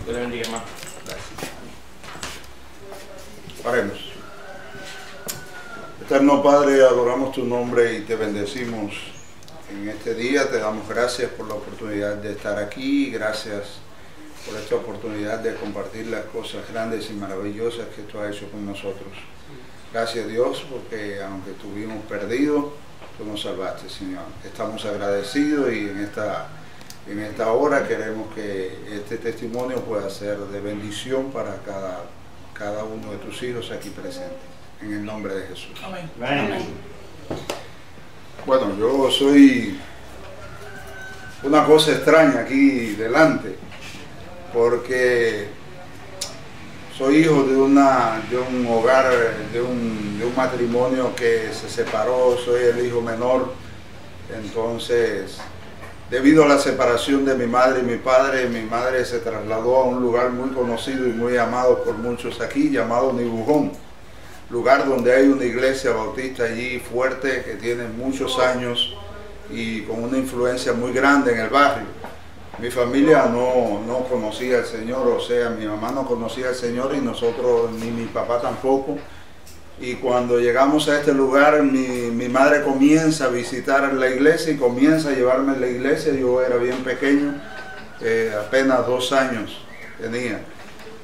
Dios le bendiga, hermano. Gracias. Oremos. Eterno Padre, adoramos tu nombre y te bendecimos en este día. Te damos gracias por la oportunidad de estar aquí. Gracias por esta oportunidad de compartir las cosas grandes y maravillosas que tú has hecho con nosotros. Gracias, Dios, porque aunque estuvimos perdidos, tú nos salvaste, Señor. Estamos agradecidos y en esta hora queremos que este testimonio pueda ser de bendición para cada uno de tus hijos aquí presentes. En el nombre de Jesús. Amén. Amén. Bueno, yo soy una cosa extraña aquí delante, porque soy hijo de un hogar, de un matrimonio que se separó. Soy el hijo menor. Entonces, debido a la separación de mi madre y mi madre se trasladó a un lugar muy conocido y muy amado por muchos aquí, llamado Nibujón, lugar donde hay una iglesia bautista allí fuerte que tiene muchos años y con una influencia muy grande en el barrio. Mi familia no conocía al Señor, o sea, mi mamá no conocía al Señor y nosotros, ni mi papá tampoco. Y cuando llegamos a este lugar, mi madre comienza a visitar la iglesia y comienza a llevarme a la iglesia. Yo era bien pequeño, apenas 2 años tenía.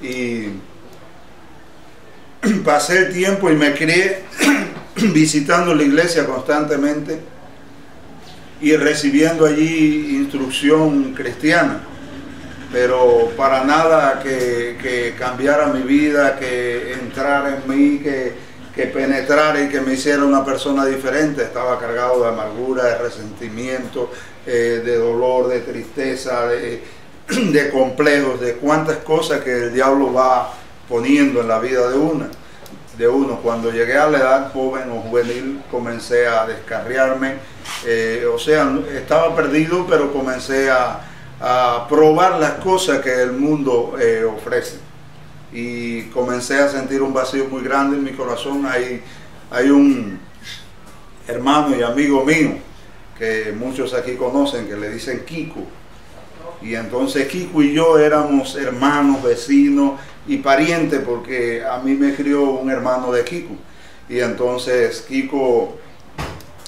Y pasé el tiempo y me crié visitando la iglesia constantemente y recibiendo allí instrucción cristiana, pero para nada que cambiara mi vida, que entrara en mí, que penetrara y que me hiciera una persona diferente. Estaba cargado de amargura, de resentimiento, de dolor, de tristeza, de complejos, de cuantas cosas que el diablo va poniendo en la vida de uno. Cuando llegué a la edad joven o juvenil, comencé a descarriarme, o sea, estaba perdido, pero comencé a probar las cosas que el mundo ofrece. Y comencé a sentir un vacío muy grande en mi corazón. Hay un hermano y amigo mío que muchos aquí conocen, que le dicen Kiko. Y entonces Kiko y yo éramos hermanos, vecinos y parientes, porque a mí me crió un hermano de Kiko. Y entonces Kiko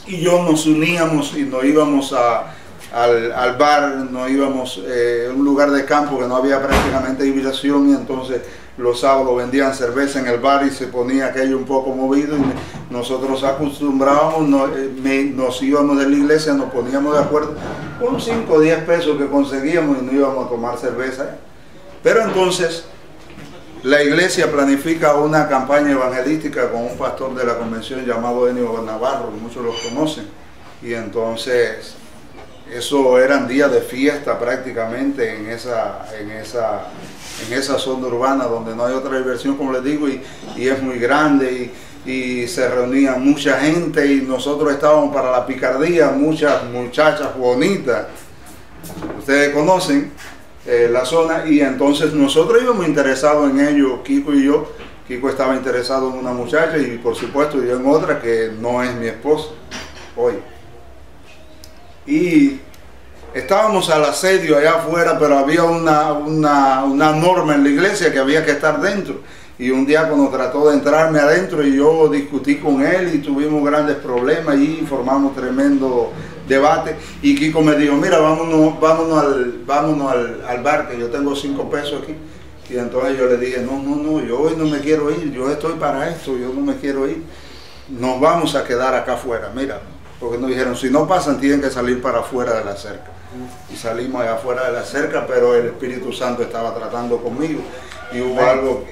y yo nos uníamos y nos íbamos al bar, nos íbamos a un lugar de campo que no había prácticamente habitación, y entonces los sábados vendían cerveza en el bar y se ponía aquello un poco movido, y nosotros acostumbrábamos, nos íbamos de la iglesia, nos poníamos de acuerdo con 5 o 10 pesos que conseguíamos y nos íbamos a tomar cerveza. Pero entonces la iglesia planifica una campaña evangelística con un pastor de la convención llamado Enio Navarro, que muchos los conocen, y entonces eso eran días de fiesta prácticamente en esa zona urbana donde no hay otra diversión, como les digo, y es muy grande, y se reunía mucha gente, y nosotros estábamos para la picardía, muchas muchachas bonitas, ustedes conocen la zona, y entonces nosotros íbamos interesados en ello, Kiko y yo. Kiko estaba interesado en una muchacha y por supuesto yo en otra que no es mi esposa hoy. Y estábamos al asedio allá afuera, pero había una norma en la iglesia que había que estar dentro. Y un diácono trató de entrarme adentro y yo discutí con él y tuvimos grandes problemas y formamos tremendo debate. Y Kiko me dijo, mira, vámonos al bar, que yo tengo 5 pesos aquí. Y entonces yo le dije, no, yo hoy no me quiero ir, yo estoy para esto, yo no me quiero ir. Nos vamos a quedar acá afuera, mira. Porque nos dijeron, si no pasan, tienen que salir para afuera de la cerca. Y salimos allá afuera de la cerca, pero el Espíritu Santo estaba tratando conmigo. Y hubo algo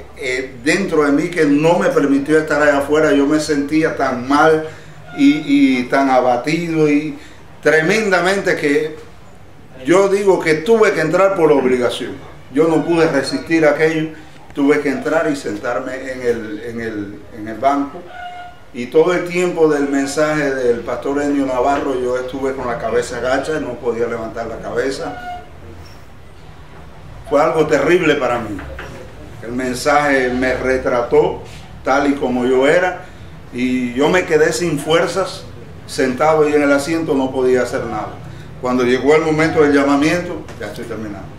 dentro de mí que no me permitió estar allá afuera. Yo me sentía tan mal y tan abatido y tremendamente que yo digo que tuve que entrar por obligación. Yo no pude resistir aquello, tuve que entrar y sentarme en el banco. Y todo el tiempo del mensaje del pastor Enio Navarro yo estuve con la cabeza agacha, no podía levantar la cabeza. Fue algo terrible para mí. El mensaje me retrató tal y como yo era, y yo me quedé sin fuerzas, sentado ahí en el asiento, no podía hacer nada. Cuando llegó el momento del llamamiento, ya estoy terminando.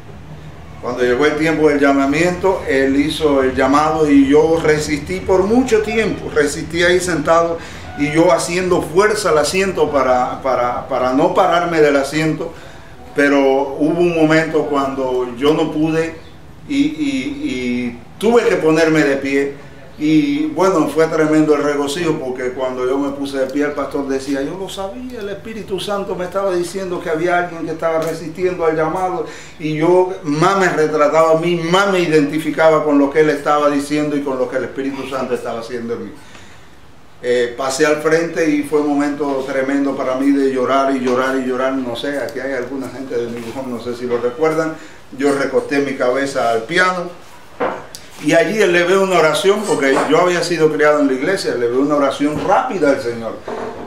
Cuando llegó el tiempo del llamamiento, él hizo el llamado y yo resistí por mucho tiempo, resistí ahí sentado y yo haciendo fuerza al asiento para no pararme del asiento, pero hubo un momento cuando yo no pude y tuve que ponerme de pie. Y bueno, fue tremendo el regocijo, porque cuando yo me puse de pie, el pastor decía, yo lo sabía, el Espíritu Santo me estaba diciendo que había alguien que estaba resistiendo al llamado, y yo más me retrataba a mí, más me identificaba con lo que él estaba diciendo y con lo que el Espíritu Santo estaba haciendo en mí. Pasé al frente y fue un momento tremendo para mí de llorar y llorar y llorar. No sé, aquí hay alguna gente de mi bujón, no sé si lo recuerdan. Yo recosté mi cabeza al piano y allí elevé una oración, porque yo había sido criado en la iglesia, elevé una oración rápida al Señor.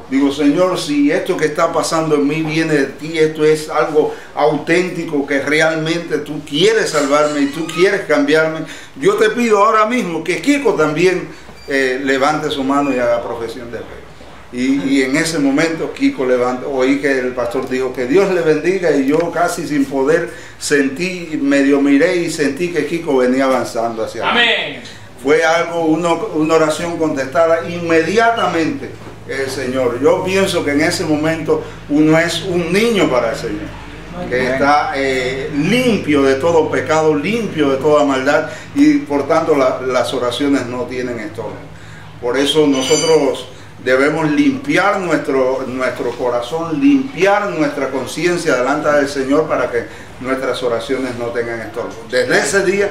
Digo, Señor, si esto que está pasando en mí viene de ti, esto es algo auténtico, que realmente tú quieres salvarme y tú quieres cambiarme, yo te pido ahora mismo que Kiko también levante su mano y haga profesión de fe. Y en ese momento Kiko levantó, oí que el pastor dijo que Dios le bendiga, y yo casi sin poder sentí, medio miré y sentí que Kiko venía avanzando hacia mí. Amén. Fue algo, una oración contestada inmediatamente el Señor. Yo pienso que en ese momento uno es un niño para el Señor, que está limpio de todo pecado, limpio de toda maldad, y por tanto las oraciones no tienen estorbo. Por eso nosotros debemos limpiar nuestro corazón, limpiar nuestra conciencia delante del Señor, para que nuestras oraciones no tengan estorbo. Desde ese día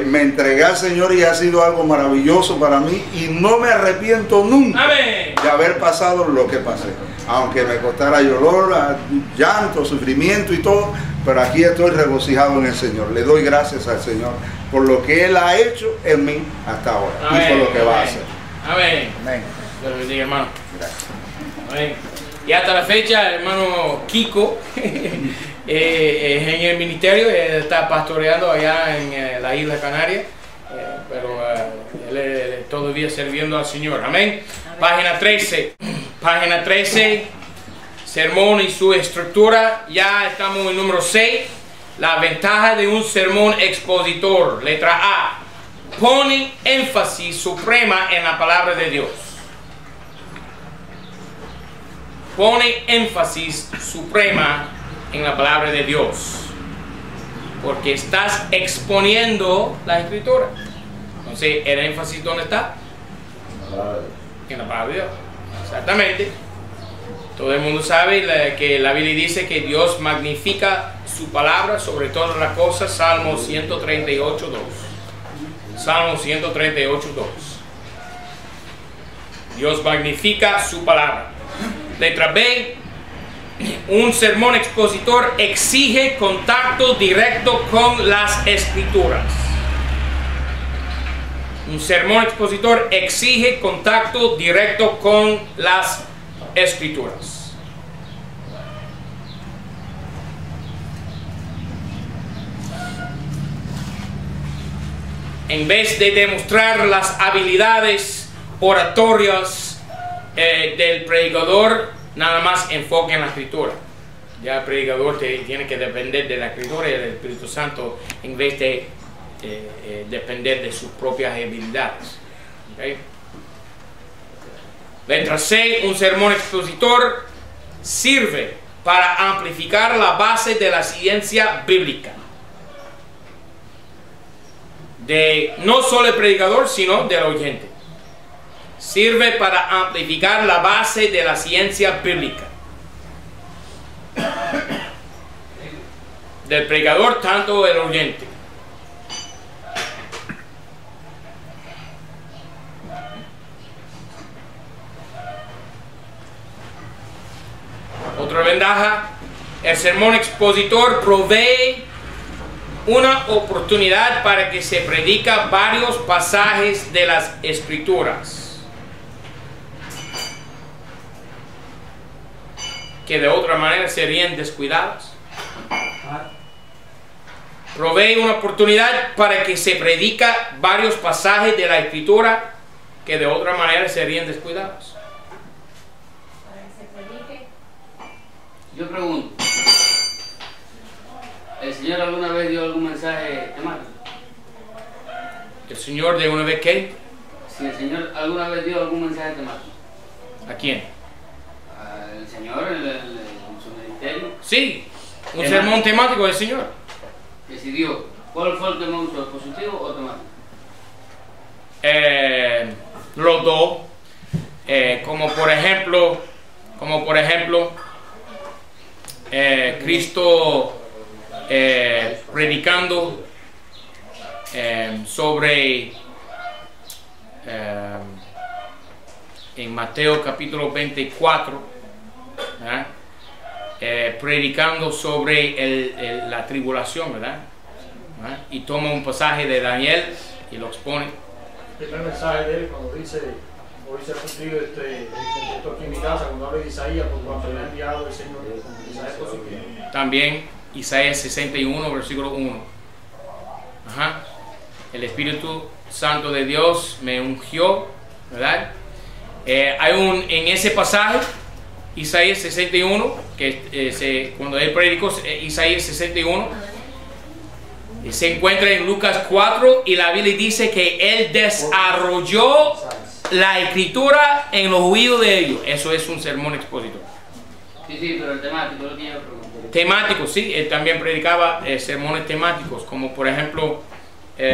me entregué al Señor y ha sido algo maravilloso para mí, y no me arrepiento nunca de haber pasado lo que pasé, aunque me costara dolor, llanto, sufrimiento y todo, pero aquí estoy regocijado en el Señor. Le doy gracias al Señor por lo que Él ha hecho en mí hasta ahora. Amén. Y por lo que va a hacer. Amén. Amén. Dios lo bendiga, hermano. Gracias. Amén. Y hasta la fecha, hermano Kiko es en el ministerio, está pastoreando allá en la isla Canaria, pero él todavía sirviendo al Señor. Amén. Página 13. Página 13. Sermón y su estructura. Ya estamos en el número 6. La ventaja de un sermón expositor. Letra A. Pone énfasis suprema en la palabra de Dios. Pone énfasis suprema en la palabra de Dios, porque estás exponiendo la escritura. Entonces, ¿el énfasis dónde está? En la palabra de Dios. Exactamente. Todo el mundo sabe que la Biblia dice que Dios magnifica su palabra sobre todas las cosas. Salmo 138:2. Salmo 138:2. Dios magnifica su palabra. Letra B. Un sermón expositor exige contacto directo con las escrituras. Un sermón expositor exige contacto directo con las escrituras. En vez de demostrar las habilidades oratorias del predicador, nada más enfoque en la escritura. Ya el predicador tiene que depender de la escritura y del Espíritu Santo, en vez de depender de sus propias habilidades. ¿Okay? Letra C. Un sermón expositor sirve para amplificar la base de la ciencia bíblica. De no solo el predicador, sino del oyente. Sirve para amplificar la base de la ciencia bíblica. Del predicador, tanto el oyente. Otra ventaja, el sermón expositor provee una oportunidad para que se predica varios pasajes de las escrituras que de otra manera serían descuidados. Provee una oportunidad para que se predica varios pasajes de la escritura que de otra manera serían descuidados. Para que se predique. Yo pregunto, ¿El Señor alguna vez dio algún mensaje temático? ¿El Señor de una vez qué? Si el Señor alguna vez dio algún mensaje temático. ¿A quién? ¿El Señor en su ministerio? Sí, un sermón temático del Señor. Decidió. ¿Cuál fue el que más usó, positivo o temático? Los dos. Como por ejemplo, Cristo predicando sobre en Mateo capítulo 24, predicando sobre la tribulación, ¿verdad? Y toma un pasaje de Daniel y lo expone. El primer mensaje de él cuando dice, hoy se ha cumplido esto aquí en mi casa, cuando habla de Isaías, por cuanto le ha enviado el Señor. Isaías positivo. También Isaías 61, versículo 1. Ajá. El Espíritu Santo de Dios me ungió, ¿verdad? En ese pasaje, Isaías 61, que cuando él predicó Isaías 61, se encuentra en Lucas 4 y la Biblia dice que él desarrolló la escritura en los oídos de ellos. Eso es un sermón expositor. Sí, pero el temático es lo que yo pregunté. Temático, sí, él también predicaba sermones temáticos, como por ejemplo Yo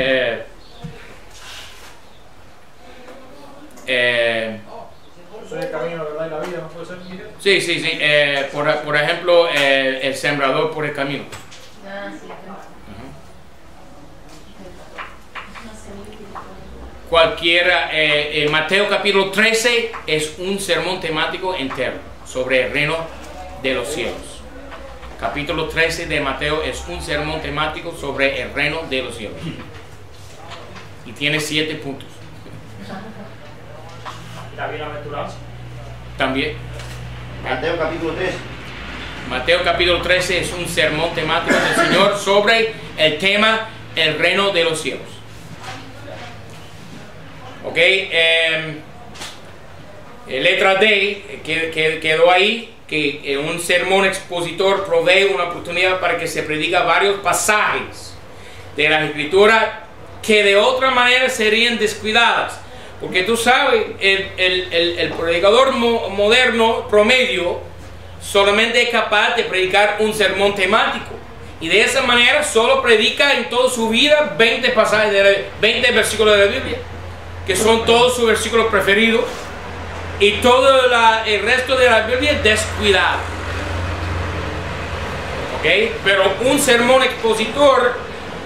soy el camino, la verdad y la vida, ¿no puede ser? sí, por ejemplo, el sembrador por el camino. Cualquiera, Mateo capítulo 13 es un sermón temático entero sobre el reino de los cielos. Capítulo 13 de Mateo es un sermón temático sobre el reino de los cielos. Y tiene 7 puntos. Y la bienaventuranza. También. Mateo capítulo 13. Mateo capítulo 13 es un sermón temático del Señor sobre el tema el reino de los cielos. Ok, letra D quedó ahí, que un sermón expositor provee una oportunidad para que se prediga varios pasajes de las escrituras que de otra manera serían descuidadas. Porque tú sabes, el predicador moderno promedio solamente es capaz de predicar un sermón temático. Y de esa manera solo predica en toda su vida 20 pasajes, 20 versículos de la Biblia, que son todos sus versículos preferidos, y todo el resto de la Biblia descuidado. ¿Ok? Pero un sermón expositor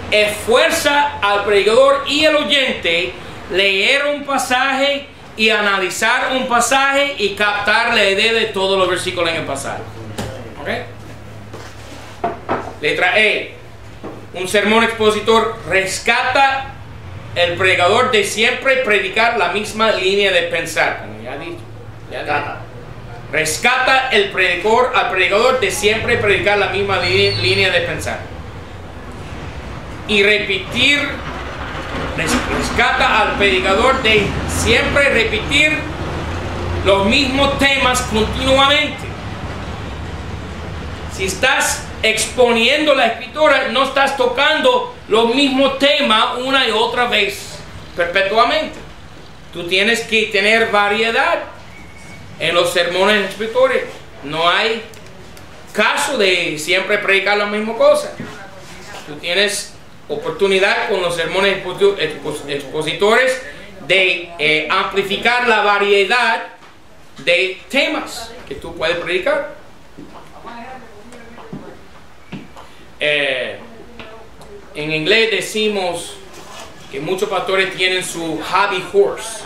esfuerza al predicador y al oyente leer un pasaje y analizar un pasaje y captar la idea de todos los versículos en el pasaje. ¿Ok? Letra E. Un sermón expositor rescata el predicador de siempre predicar la misma línea de pensar. Como ya he dicho. Rescata al predicador de siempre predicar la misma línea de pensar. Y rescata al predicador de siempre repetir los mismos temas continuamente. Si estás exponiendo la escritura, no estás tocando los mismos temas una y otra vez, perpetuamente. Tú tienes que tener variedad en los sermones expositores. No hay caso de siempre predicar la misma cosa. Tú tienes oportunidad con los sermones expositores de amplificar la variedad de temas que tú puedes predicar. En inglés decimos que muchos pastores tienen su hobby horse.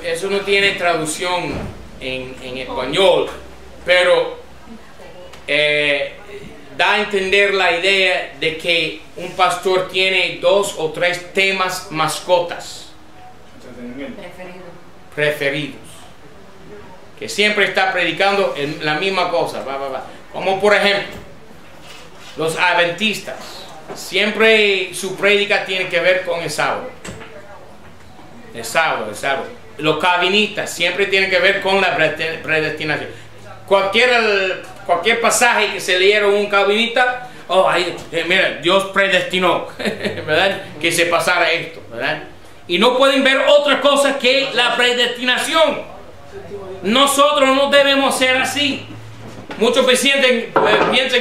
Eso no tiene traducción en español, pero da a entender la idea de que un pastor tiene 2 o 3 temas mascotas preferidos, que siempre está predicando la misma cosa. Como por ejemplo, los adventistas, siempre su prédica tiene que ver con el sábado. El sábado. Los calvinistas siempre tienen que ver con la predestinación. Cualquier cualquier pasaje que se leyera un calvinista, oh, mira, Dios predestinó, ¿verdad? Que se pasara esto, ¿verdad? Y no pueden ver otra cosa que la predestinación. Nosotros no debemos ser así. Muchos piensan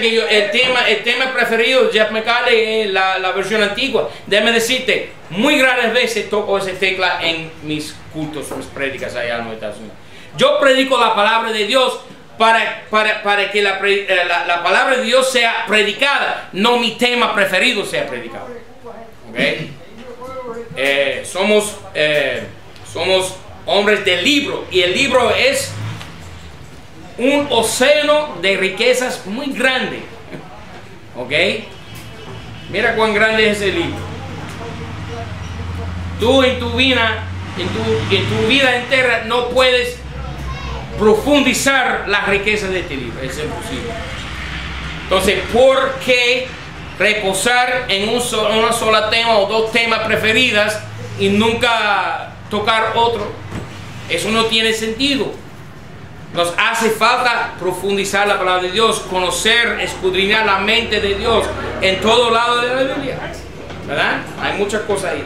que el tema preferido de Jeff McCartney es la versión antigua. Déjame decirte, muy raras veces toco esa tecla en mis cultos, mis prédicas allá en los Estados Unidos. Yo predico la palabra de Dios para que la palabra de Dios sea predicada, no mi tema preferido sea predicado. ¿Okay? Somos hombres del libro, y el libro es un océano de riquezas muy grande. ¿Ok? Mira cuán grande es ese libro. Tú en tu vida entera no puedes profundizar las riquezas de este libro. Es imposible. Entonces, ¿por qué reposar en una sola tema o dos temas preferidas y nunca tocar otro? Eso no tiene sentido. Nos hace falta profundizar la palabra de Dios, conocer, escudriñar la mente de Dios en todo lado de la Biblia, ¿verdad? Hay muchas cosas ahí.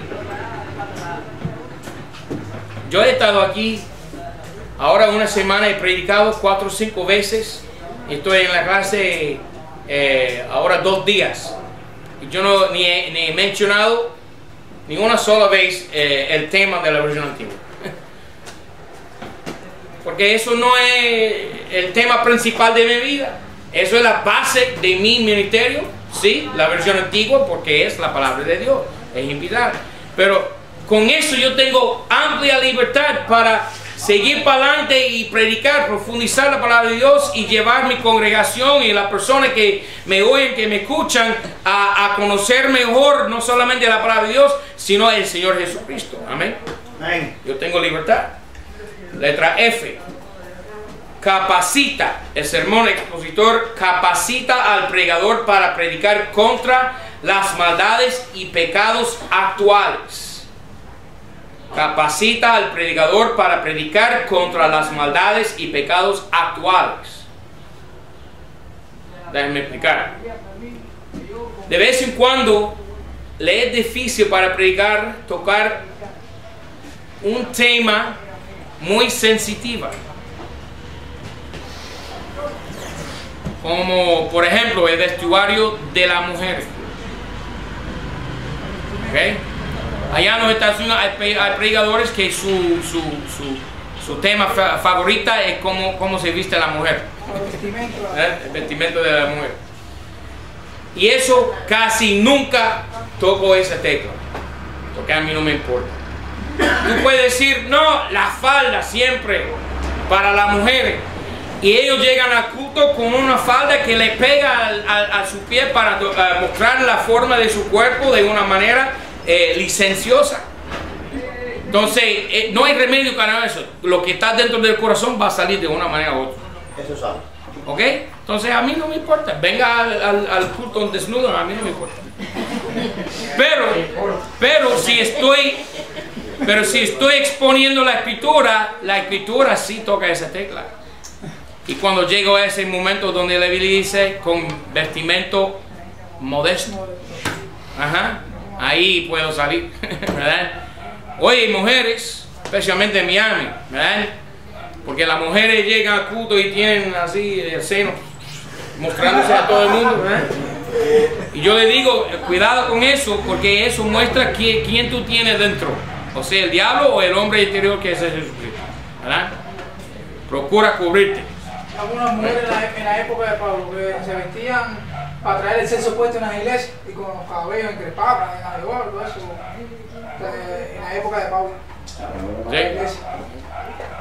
Yo he estado aquí ahora una semana, he predicado 4 o 5 veces. Estoy en la clase ahora 2 días. Y yo ni he mencionado ni una sola vez el tema de la versión antigua. Porque eso no es el tema principal de mi vida. Eso es la base de mi ministerio. Sí, la versión antigua, porque es la palabra de Dios. Es invitar. Pero con eso yo tengo amplia libertad para seguir para adelante y predicar, profundizar la palabra de Dios y llevar mi congregación y las personas que me oyen, que me escuchan, a conocer mejor no solamente la palabra de Dios, sino el Señor Jesucristo. Amén. Amén. Yo tengo libertad. Letra F. Capacita. El sermón expositor capacita al predicador para predicar contra las maldades y pecados actuales. Capacita al predicador para predicar contra las maldades y pecados actuales. Déjenme explicar. De vez en cuando le es difícil para predicar tocar un tema muy sensitiva, como por ejemplo el vestuario de la mujer. ¿Okay? Allá en los Estados Unidos hay predicadores que su tema favorita es cómo se viste la mujer, el vestimento de la mujer, y eso casi nunca toco esa tecla, porque a mí no me importa. Tú puedes decir, no, la falda siempre para las mujeres. Y ellos llegan al culto con una falda que le pega a su pie para mostrar la forma de su cuerpo de una manera licenciosa. Entonces, no hay remedio para eso. Lo que está dentro del corazón va a salir de una manera u otra. Eso sabe. ¿Ok? Entonces, a mí no me importa. Venga al culto desnudo, a mí no me importa. Pero si estoy exponiendo la escritura sí toca esa tecla. Y cuando llego a ese momento donde la Biblia dice con vestimento modesto, ahí puedo salir, ¿verdad? Oye, mujeres, especialmente en Miami, ¿verdad? Porque las mujeres llegan al culto y tienen así el seno mostrándose a todo el mundo, ¿verdad? Y yo le digo, cuidado con eso, porque eso muestra quién tú tienes dentro. O sea, el diablo o el hombre interior que es Jesucristo, ¿verdad? Procura cubrirte. Algunas mujeres en la época de Pablo que se vestían para traer el sexo puesto en las iglesias y con los cabellos encrespados, en todo eso, en la época de Pablo. Sí.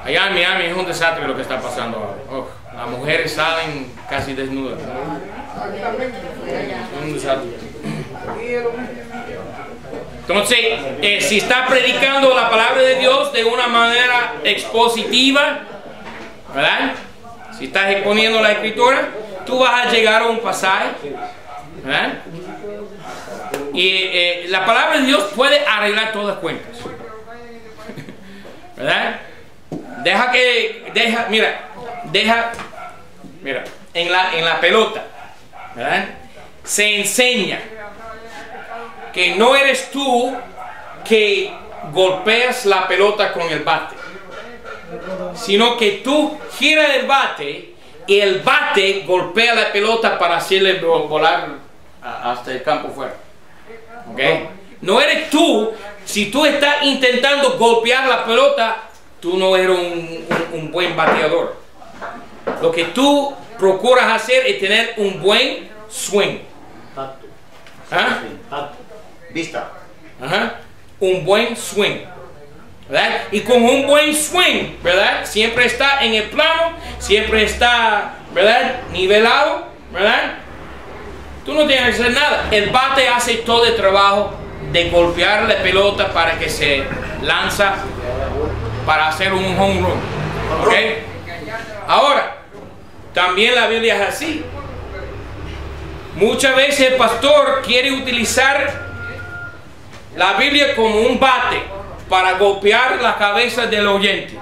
Allá en Miami es un desastre lo que está pasando ahora. Las mujeres salen casi desnudas, ¿no? Es un desastre. Entonces, si estás predicando la palabra de Dios de una manera expositiva, ¿verdad? Si estás exponiendo la escritura, tú vas a llegar a un pasaje, ¿verdad? Y la palabra de Dios puede arreglar todas las cuentas, ¿verdad? Mira, en la pelota, ¿verdad? Se enseña que no eres tú que golpeas la pelota con el bate, sino que tú giras el bate y el bate golpea la pelota para hacerle volar hasta el campo fuera. ¿Okay? No eres tú. Si tú estás intentando golpear la pelota, tú no eres un buen bateador. Lo que tú procuras hacer es tener un buen swing. ¿Ah? Vista. Ajá. Un buen swing, ¿verdad? Y con un buen swing, ¿verdad? Siempre está en el plano, siempre está, ¿verdad? Nivelado, ¿verdad? Tú no tienes que hacer nada. El bate hace todo el trabajo de golpear la pelota para que se lanza para hacer un home run. ¿Ok? Ahora, también la Biblia es así. Muchas veces el pastor quiere utilizar la Biblia como un bate para golpear la cabeza del oyente.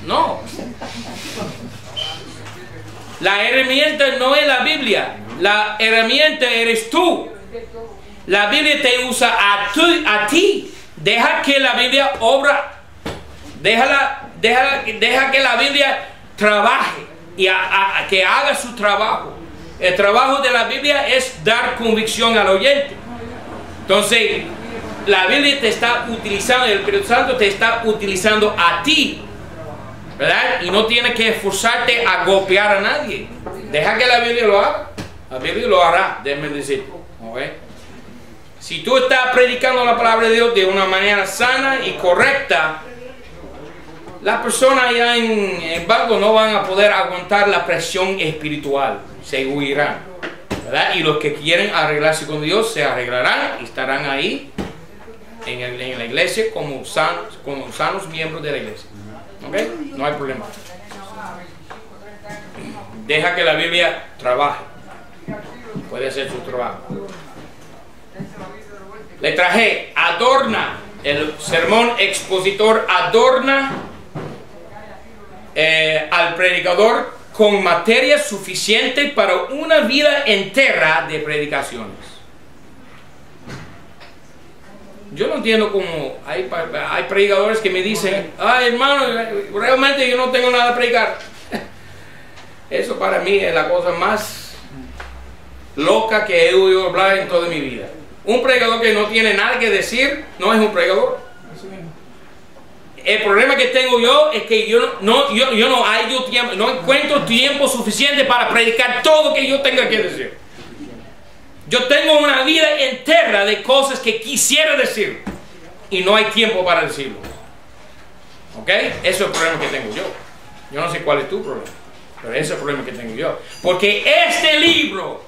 No. La herramienta no es la Biblia. La herramienta eres tú. La Biblia te usa a ti. Deja que la Biblia obra. Deja que la Biblia trabaje y que haga su trabajo. El trabajo de la Biblia es dar convicción al oyente. Entonces, la Biblia te está utilizando, el Espíritu Santo te está utilizando a ti, ¿verdad? Y no tienes que esforzarte a golpear a nadie. Deja que la Biblia lo haga. La Biblia lo hará, déjame decirte. ¿Okay? Si tú estás predicando la palabra de Dios de una manera sana y correcta, las personas allá en el banco no van a poder aguantar la presión espiritual. Se huirán, ¿verdad? Y los que quieren arreglarse con Dios se arreglarán y estarán ahí en la iglesia como sanos miembros de la iglesia. ¿Ok? No hay problema. Deja que la Biblia trabaje. Puede hacer su trabajo. Letra G. Adorna. El sermón expositor adorna al predicador con materia suficiente para una vida entera de predicaciones. Yo no entiendo cómo hay predicadores que me dicen: ay, hermano, realmente yo no tengo nada que predicar. Eso para mí es la cosa más loca que he oído hablar en toda mi vida. Un predicador que no tiene nada que decir no es un predicador. El problema que tengo yo es que yo no encuentro tiempo suficiente para predicar todo lo que yo tenga que decir. Yo tengo una vida entera de cosas que quisiera decir y no hay tiempo para decirlo. ¿Ok? Ese es el problema que tengo yo. Yo no sé cuál es tu problema, pero ese es el problema que tengo yo. Porque este libro,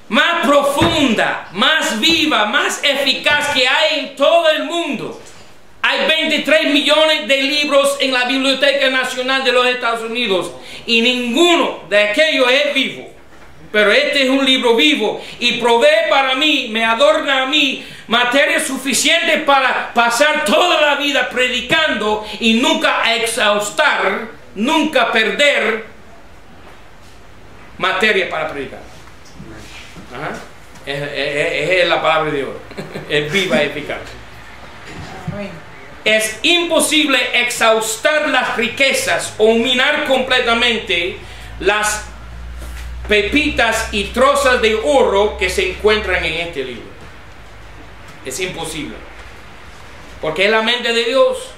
más profunda, más viva, más eficaz que hay en todo el mundo. Hay 23 millones de libros en la Biblioteca Nacional de los Estados Unidos y ninguno de aquellos es vivo. Pero este es un libro vivo y provee para mí, me adorna a mí, materia suficiente para pasar toda la vida predicando y nunca exhaustar, nunca perder materia para predicar. Ajá. Es la palabra de Dios. Es viva y eficaz. Es imposible exhaustar las riquezas o minar completamente las pepitas y trozos de oro que se encuentran en este libro. Es imposible. Porque es la mente de Dios.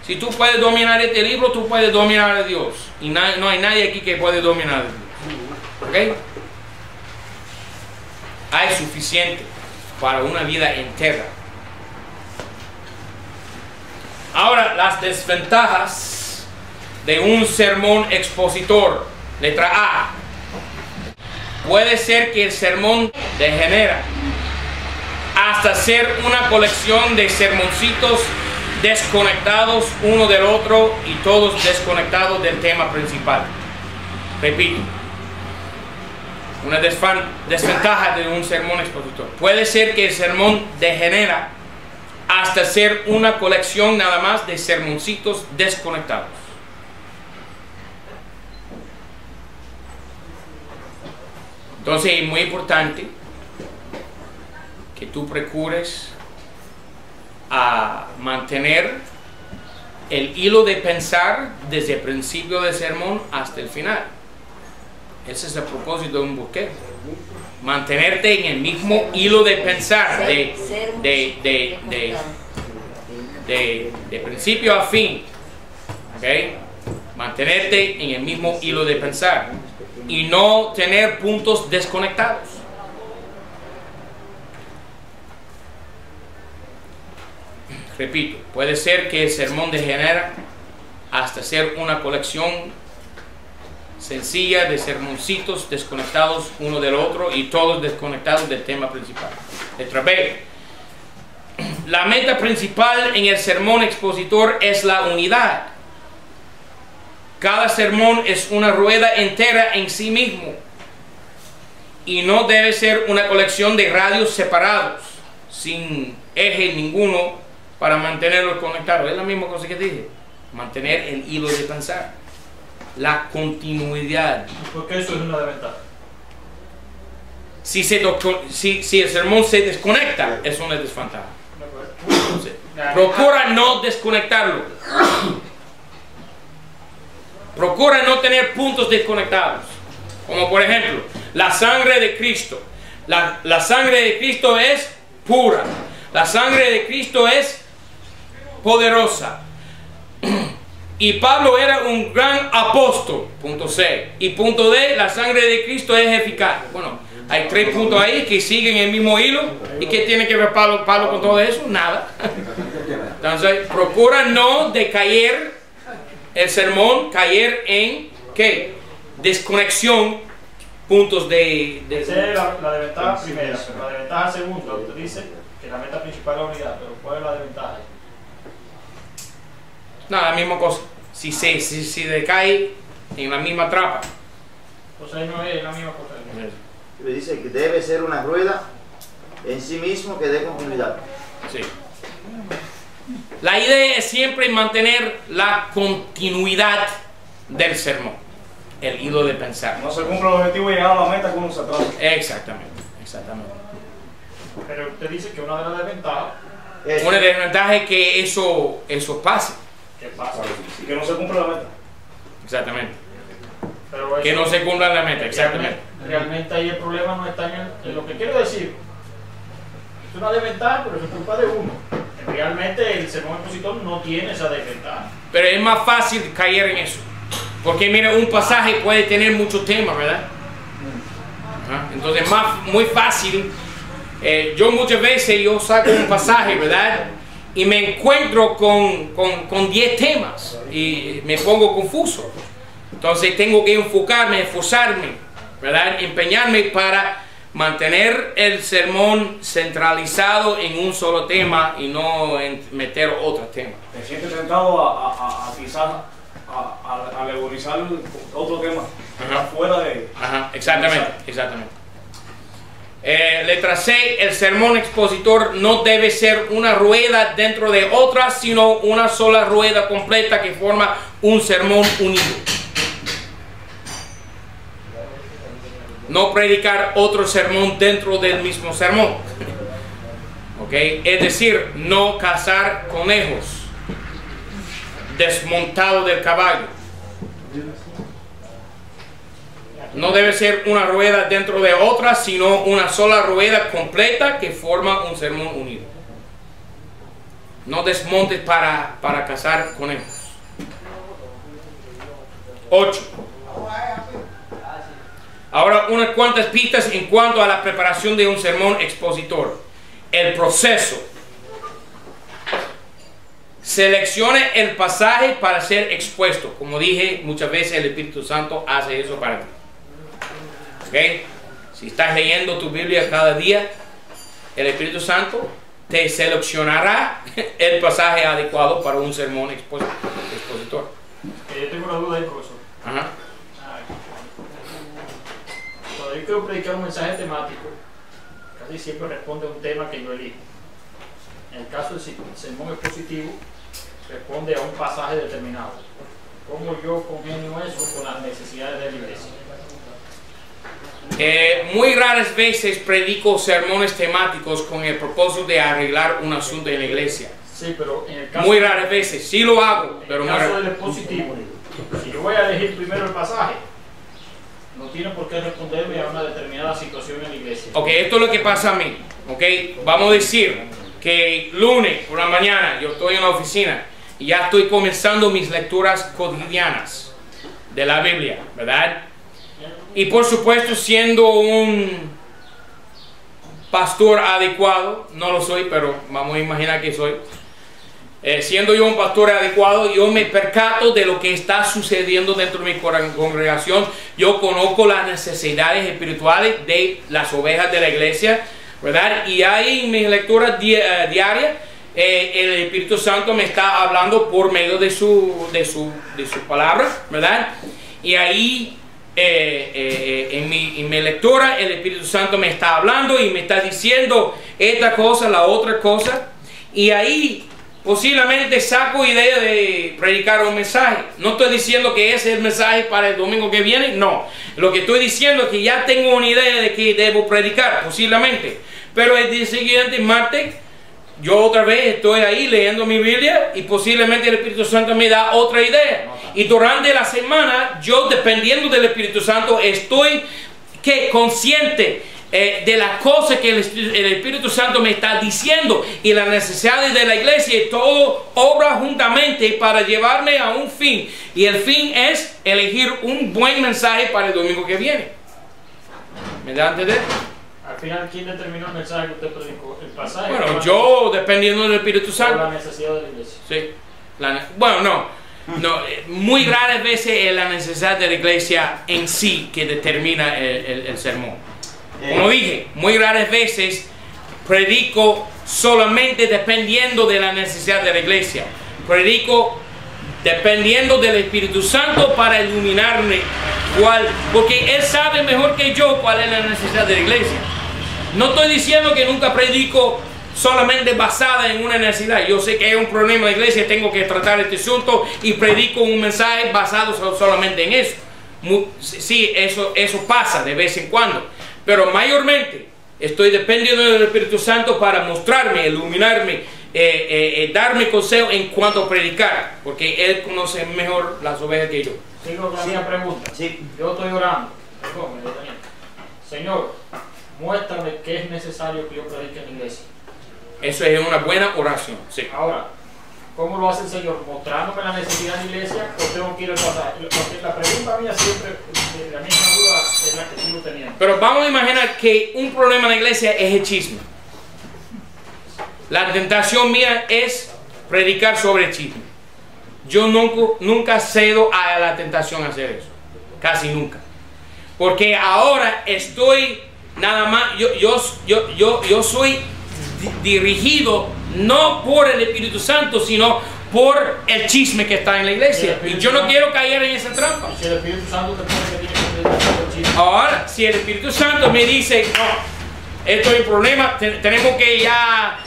Si tú puedes dominar este libro, tú puedes dominar a Dios. Y no hay nadie aquí que puede dominar a Dios. ¿Ok? Hay suficiente para una vida entera. Ahora, las desventajas de un sermón expositor. Letra A. Puede ser que el sermón degenera hasta ser una colección de sermoncitos desconectados uno del otro y todos desconectados del tema principal. Repito, una desventaja de un sermón expositor. Puede ser que el sermón degenera hasta ser una colección nada más de sermoncitos desconectados. Entonces es muy importante que tú procures a mantener el hilo de pensar desde el principio del sermón hasta el final. Ese es el propósito de un bosquejo. Mantenerte en el mismo hilo de pensar, de principio a fin. ¿Okay? Mantenerte en el mismo hilo de pensar y no tener puntos desconectados. Repito, puede ser que el sermón degenera hasta ser una colección sencilla de sermoncitos desconectados uno del otro y todos desconectados del tema principal. Letra B. La meta principal en el sermón expositor es la unidad. Cada sermón es una rueda entera en sí mismo y no debe ser una colección de radios separados, sin eje ninguno para mantenerlos conectados. Es la misma cosa que dije, mantener el hilo de pensar, la continuidad. Porque eso es una desventaja. Si el sermón se desconecta, es una desventaja. Entonces, procura no desconectarlo. Procura no tener puntos desconectados. Como por ejemplo, la sangre de Cristo. La sangre de Cristo es pura. La sangre de Cristo es poderosa. Y Pablo era un gran apóstol. Punto C. Y punto D, la sangre de Cristo es eficaz. Bueno, hay 3 puntos ahí que siguen el mismo hilo. ¿Y qué tiene que ver Pablo con todo eso? Nada. Entonces, procura no decaer el sermón, caer en ¿qué? Desconexión, puntos de... Esa es la desventaja primera, pero la desventaja segunda, usted dice que la meta principal es la unidad, pero ¿cuál es la desventaja? No, la misma cosa. Si decae en la misma trampa. Entonces no es la misma cosa. Le dice que debe ser una rueda en sí mismo que dé continuidad. Sí. La idea es siempre mantener la continuidad del sermón, el hilo de pensar. No se cumple el objetivo y llegar a la meta con un atrasa. Exactamente. Pero usted dice que una de las desventajas Es Una desventaja es que eso pase. ¿qué pasa? Y que no se cumple la meta. Exactamente. Pero eso, Que no se cumpla la meta, exactamente. Realmente ahí el problema no está en lo que quiero decir. Es una desventaja, pero eso es culpa de uno. Realmente el sermón expositor no tiene esa desventaja. Pero es más fácil caer en eso. Porque mira, un pasaje puede tener muchos temas, ¿verdad? Ajá. Entonces muy fácil. Yo muchas veces saco un pasaje, ¿verdad? Y me encuentro con 10 temas y me pongo confuso. Entonces tengo que enfocarme, esforzarme, ¿verdad? Empeñarme para mantener el sermón centralizado en un solo tema y no meter otros temas. ¿Te sientes tentado a quizás alegorizar otro tema? Ajá. Fuera de... Ajá, exactamente. Letra C, el sermón expositor no debe ser una rueda dentro de otra, sino una sola rueda completa que forma un sermón unido. No predicar otro sermón dentro del mismo sermón. ¿Okay? Es decir, no cazar conejos desmontado del caballo. No debe ser una rueda dentro de otra, sino una sola rueda completa que forma un sermón unido. No desmontes para cazar conejos. 8. Ahora unas cuantas pistas en cuanto a la preparación de un sermón expositor. El proceso. Seleccione el pasaje para ser expuesto. Como dije, muchas veces el Espíritu Santo hace eso para ti. ¿Okay? Si estás leyendo tu Biblia cada día, el Espíritu Santo te seleccionará el pasaje adecuado para un sermón expositor. Yo tengo una duda ahí, profesor. Ajá. Cuando yo quiero predicar un mensaje temático, casi siempre responde a un tema que yo elijo. En el caso del sermón expositivo, responde a un pasaje determinado. ¿Cómo yo congenio eso con las necesidades de la iglesia? Muy raras veces predico sermones temáticos con el propósito de arreglar un asunto en la iglesia. Sí, pero en el caso, Muy raras veces, sí lo hago, pero en el caso del expositivo, si yo voy a elegir primero el pasaje, no tiene por qué responderme a una determinada situación en la iglesia. Ok, esto es lo que pasa a mí. Ok, vamos a decir que lunes por la mañana yo estoy en la oficina y ya estoy comenzando mis lecturas cotidianas de la Biblia, ¿verdad? Y por supuesto, siendo un pastor adecuado, no lo soy, pero vamos a imaginar que soy. Siendo yo un pastor adecuado, yo me percato de lo que está sucediendo dentro de mi congregación. Yo conozco las necesidades espirituales de las ovejas de la iglesia, ¿verdad? Y ahí en mis lecturas diarias, el Espíritu Santo me está hablando por medio de su palabra, ¿verdad? Y ahí en mi lectura el Espíritu Santo me está hablando y me está diciendo esta cosa, la otra cosa, y ahí posiblemente saco idea de predicar un mensaje. No estoy diciendo que ese es el mensaje para el domingo que viene, no. Lo que estoy diciendo es que ya tengo una idea de que debo predicar, posiblemente. Pero el día siguiente, martes, yo otra vez estoy ahí leyendo mi Biblia y posiblemente el Espíritu Santo me da otra idea. Y durante la semana, yo dependiendo del Espíritu Santo, estoy consciente de las cosas que el Espíritu Santo me está diciendo y las necesidades de la iglesia, y todo obra juntamente para llevarme a un fin. Y el fin es elegir un buen mensaje para el domingo que viene. ¿Me da a entender? Al final, ¿quién determinó el mensaje que usted predicó? ¿El pasaje? Bueno, yo dependiendo del Espíritu Santo. ¿O la necesidad de la iglesia? Sí. Bueno, no, muy raras veces es la necesidad de la iglesia en sí que determina el sermón. Como dije, muy raras veces predico solamente dependiendo de la necesidad de la iglesia. Predico dependiendo del Espíritu Santo para iluminarme porque Él sabe mejor que yo cuál es la necesidad de la iglesia. No estoy diciendo que nunca predico solamente basada en una necesidad. Yo sé que hay un problema en la iglesia, tengo que tratar este asunto y predico un mensaje basado solamente en eso. Sí, eso pasa de vez en cuando. Pero mayormente estoy dependiendo del Espíritu Santo para mostrarme, iluminarme, darme consejo en cuanto a predicar, porque Él conoce mejor las ovejas que yo. Sigo con la misma pregunta. Sí. Yo estoy orando. Señor, muéstrame qué es necesario que yo predique en la iglesia. Eso es una buena oración. Sí. Ahora, ¿cómo lo hace el Señor? ¿Mostrándome la necesidad de la iglesia o tengo que ir al pasaje? Porque la pregunta mía siempre, la misma duda es la que sigo teniendo. Pero vamos a imaginar que un problema en la iglesia es el chisme. La tentación mía es predicar sobre el chisme. Yo nunca cedo a la tentación a hacer eso. Casi nunca. Porque ahora estoy nada más, yo soy dirigido no por el Espíritu Santo, sino por el chisme que está en la iglesia. Y yo no quiero caer en esa trampa. Si el Espíritu Santo te pone que tiene que predicar el chisme. Ahora, si el Espíritu Santo me dice, no, esto es un problema, tenemos que ya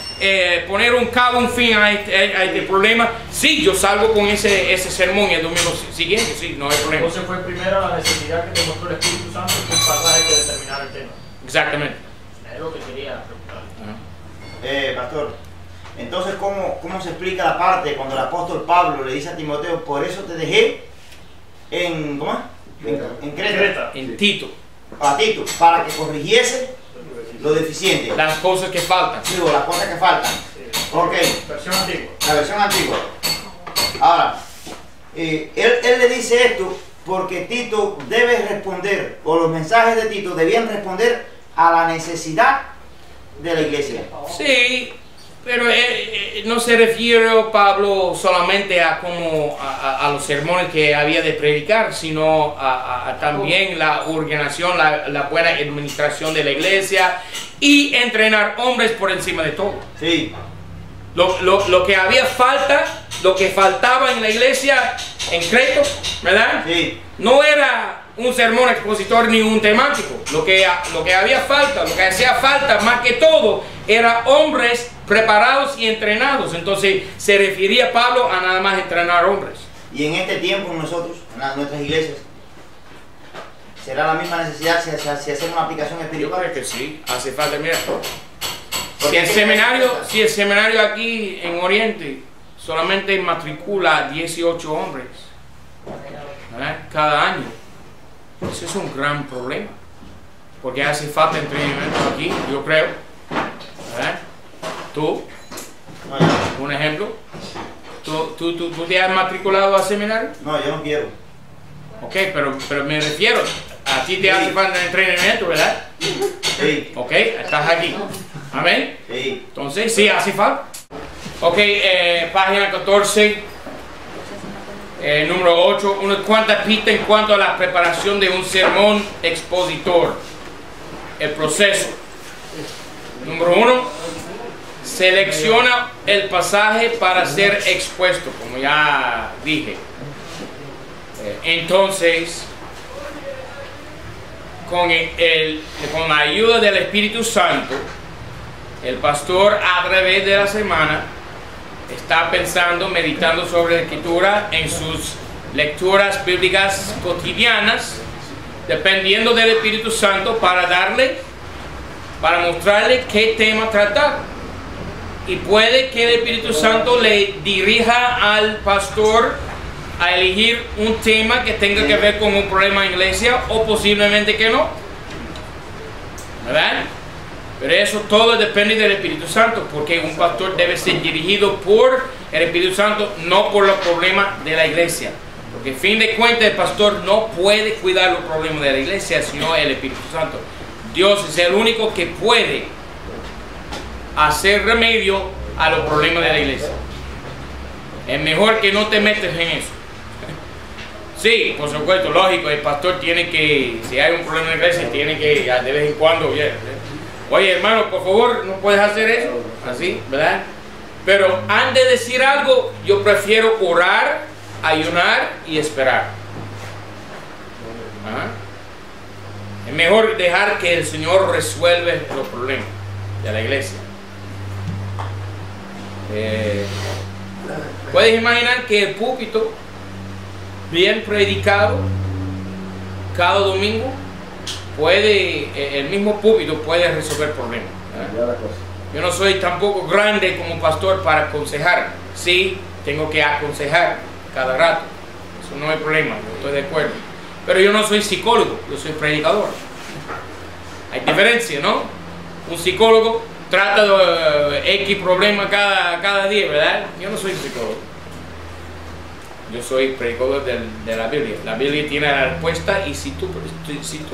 poner un fin a este problema, sí, yo salgo con ese sermón el domingo siguiente, sí, no hay problema. Entonces fue primero la necesidad que te mostró el Espíritu Santo que el pasaje que determinara el tema. Exactamente. Es lo que quería preguntar. Pastor, entonces ¿cómo se explica la parte cuando el apóstol Pablo le dice a Timoteo, por eso te dejé en Creta, En Tito, a Tito, para que corrigiese lo deficiente, las cosas que faltan. digo, las cosas que faltan? Ok, Versión antigua. la versión antigua. Ahora, él le dice esto porque Tito debe responder, o los mensajes de Tito debían responder a la necesidad de la iglesia. Sí, pero no se refiere Pablo solamente a los sermones que había de predicar, sino a también la organización, la buena administración de la iglesia y entrenar hombres por encima de todo. Sí. Lo que había lo que faltaba en la iglesia en Creta, ¿verdad? Sí. No era un sermón expositor ni un temático. Lo que hacía falta más que todo era hombres preparados y entrenados. Entonces se refería Pablo a nada más entrenar hombres. Y en este tiempo nosotros, en nuestras iglesias, ¿Será la misma necesidad si hacemos una aplicación Yo espiritual? creo que sí, hace falta, mira. Si el seminario aquí en Oriente solamente matricula 18 hombres, ¿verdad?, cada año, ese es un gran problema, porque hace falta entrenamiento aquí, yo creo, ¿verdad? Tú, No, yo un ejemplo, ¿tú te has matriculado al seminario? no, yo no quiero. Ok, pero me refiero, a ti te hace falta entrenamiento, ¿verdad? Sí, Ok, estás aquí. Amén. sí. Entonces, sí, hace falta. Ok, página 14, número 8, unas cuantas pistas en cuanto a la preparación de un sermón expositor. El proceso. Número 1, selecciona el pasaje para ser expuesto, como ya dije. Entonces, con la ayuda del Espíritu Santo, el pastor a través de la semana está pensando, meditando sobre la Escritura en sus lecturas bíblicas cotidianas, dependiendo del Espíritu Santo para mostrarle qué tema tratar. Y puede que el Espíritu Santo le dirija al pastor a elegir un tema que tenga que ver con un problema en la iglesia, o posiblemente que no, ¿verdad? Pero eso todo depende del Espíritu Santo, porque un pastor debe ser dirigido por el Espíritu Santo, no por los problemas de la iglesia. Porque a fin de cuentas el pastor no puede cuidar los problemas de la iglesia, sino el Espíritu Santo. Dios es el único que puede hacer remedio a los problemas de la iglesia. Es mejor que no te metas en eso. Sí, por supuesto, lógico, el pastor tiene que, si hay un problema en la iglesia, tiene que de vez en cuando, oye hermano, por favor, no puedes hacer eso, así, ¿verdad? Pero antes de decir algo, yo prefiero orar, ayunar y esperar. ¿Ah? Es mejor dejar que el Señor resuelva los problemas de la iglesia. Puedes imaginar que el púlpito bien predicado cada domingo el mismo púlpito puede resolver problemas, ¿verdad? Yo no soy tampoco grande como pastor para aconsejar. Sí, tengo que aconsejar cada rato, eso no es problema, yo estoy de acuerdo, pero yo no soy psicólogo, yo soy predicador. Hay diferencia, ¿no? Un psicólogo trata de X problema cada día, ¿verdad? Yo no soy psicólogo. Yo soy predicador de la Biblia. La Biblia tiene la respuesta, y si tú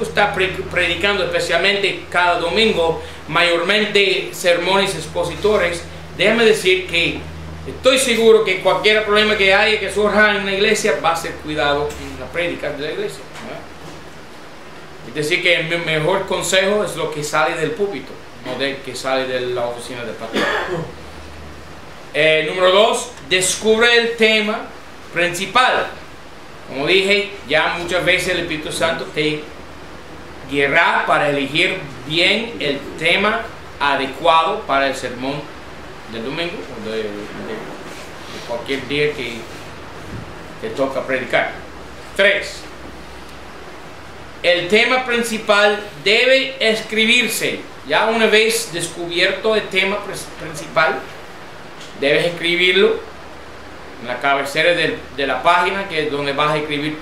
estás predicando especialmente cada domingo, mayormente sermones expositores, déjame decir que estoy seguro que cualquier problema que haya que surja en la iglesia va a ser cuidado en la prédica de la iglesia, ¿verdad? Es decir, que el mejor consejo es lo que sale del púlpito, no del que sale de la oficina del pastor. Número 2, descubre el tema principal. Como dije, ya muchas veces el Espíritu Santo te guiará para elegir bien el tema adecuado para el sermón del domingo o de cualquier día que te toca predicar. 3, el tema principal debe escribirse. Ya una vez descubierto el tema principal, debes escribirlo en la cabecera de la página, que es donde vas a escribir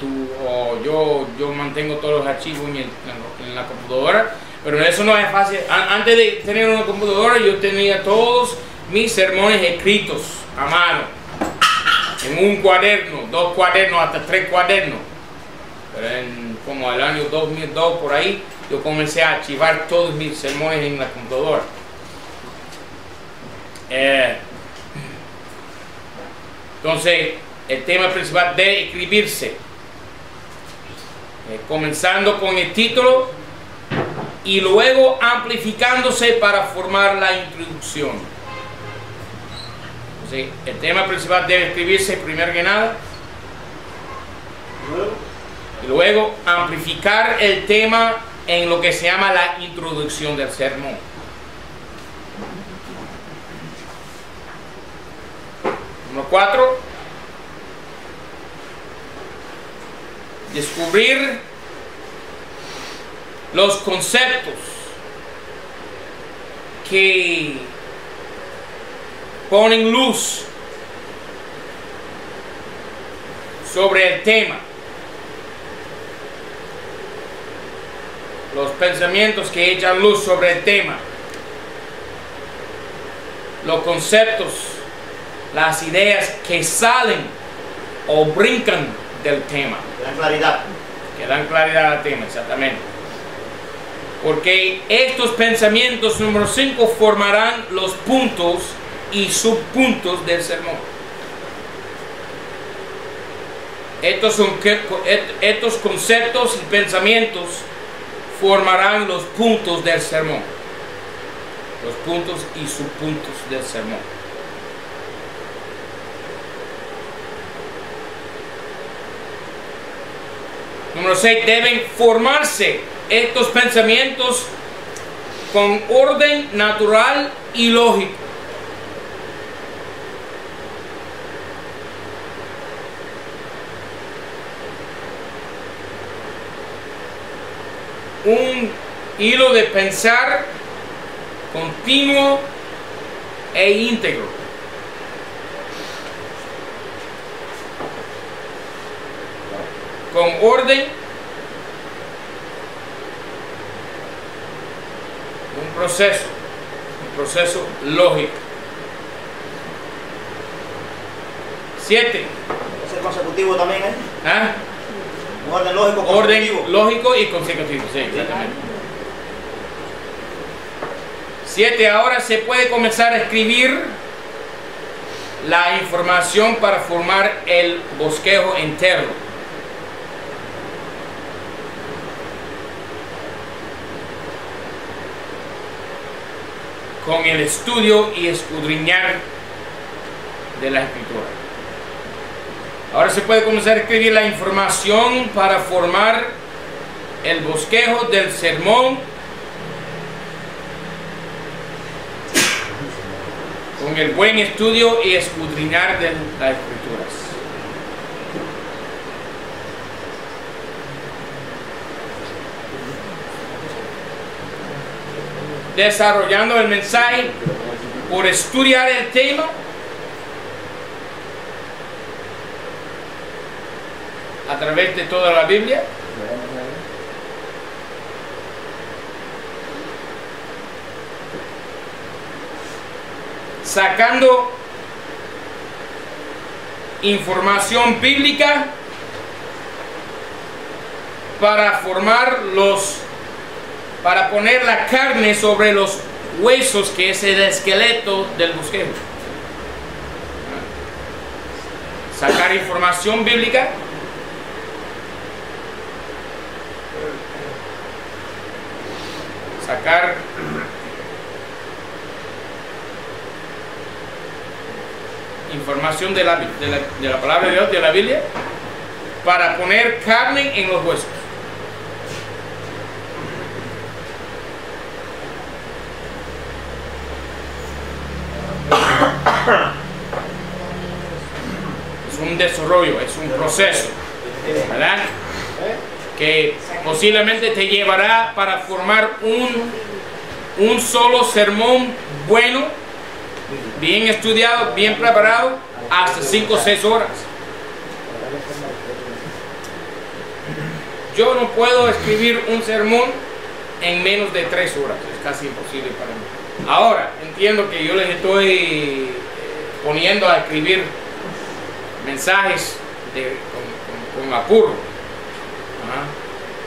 yo mantengo todos los archivos en la computadora, pero eso no es fácil. Antes de tener una computadora, yo tenía todos mis sermones escritos a mano, en un cuaderno, 2 cuadernos, hasta 3 cuadernos. Pero como el año 2002 por ahí, yo comencé a archivar todos mis sermones en la computadora. Entonces, el tema principal debe escribirse, comenzando con el título y luego amplificándose para formar la introducción. Entonces, el tema principal debe escribirse primero que nada, y luego amplificar el tema en lo que se llama la introducción del sermón. Número 4, descubrir los conceptos que ponen luz sobre el tema, los pensamientos que echan luz sobre el tema, los conceptos, las ideas que salen o brincan del tema. Que dan claridad. Que dan claridad al tema, exactamente. Porque estos pensamientos, número 5, formarán los puntos y subpuntos del sermón. Estos conceptos y pensamientos formarán los puntos del sermón. Los puntos y subpuntos del sermón. Número 6, deben formarse estos pensamientos con orden natural y lógico. Un hilo de pensar continuo e íntegro. Con orden, un proceso lógico. 7. ¿Es consecutivo también, eh? ¿Ah? Un orden lógico consecutivo. Orden lógico y consecutivo, sí, exactamente. 7. Ahora se puede comenzar a escribir la información para formar el bosquejo interno. Con el estudio y escudriñar de la escritura. Ahora se puede comenzar a escribir la información para formar el bosquejo del sermón con el buen estudio y escudriñar de las escrituras. Desarrollando el mensaje por estudiar el tema, a través de toda la Biblia, sacando información bíblica para poner la carne sobre los huesos, que es el esqueleto del bosquejo. Sacar información bíblica sacar información de la palabra de Dios, de la Biblia, para poner carne en los huesos. Es un desarrollo, es un proceso, ¿verdad? Que posiblemente te llevará para formar un solo sermón bueno, bien estudiado, bien preparado, hasta 5 o 6 horas. Yo no puedo escribir un sermón en menos de 3 horas, es casi imposible para mí. Ahora, entiendo que yo les estoy poniendo a escribir mensajes con apuro.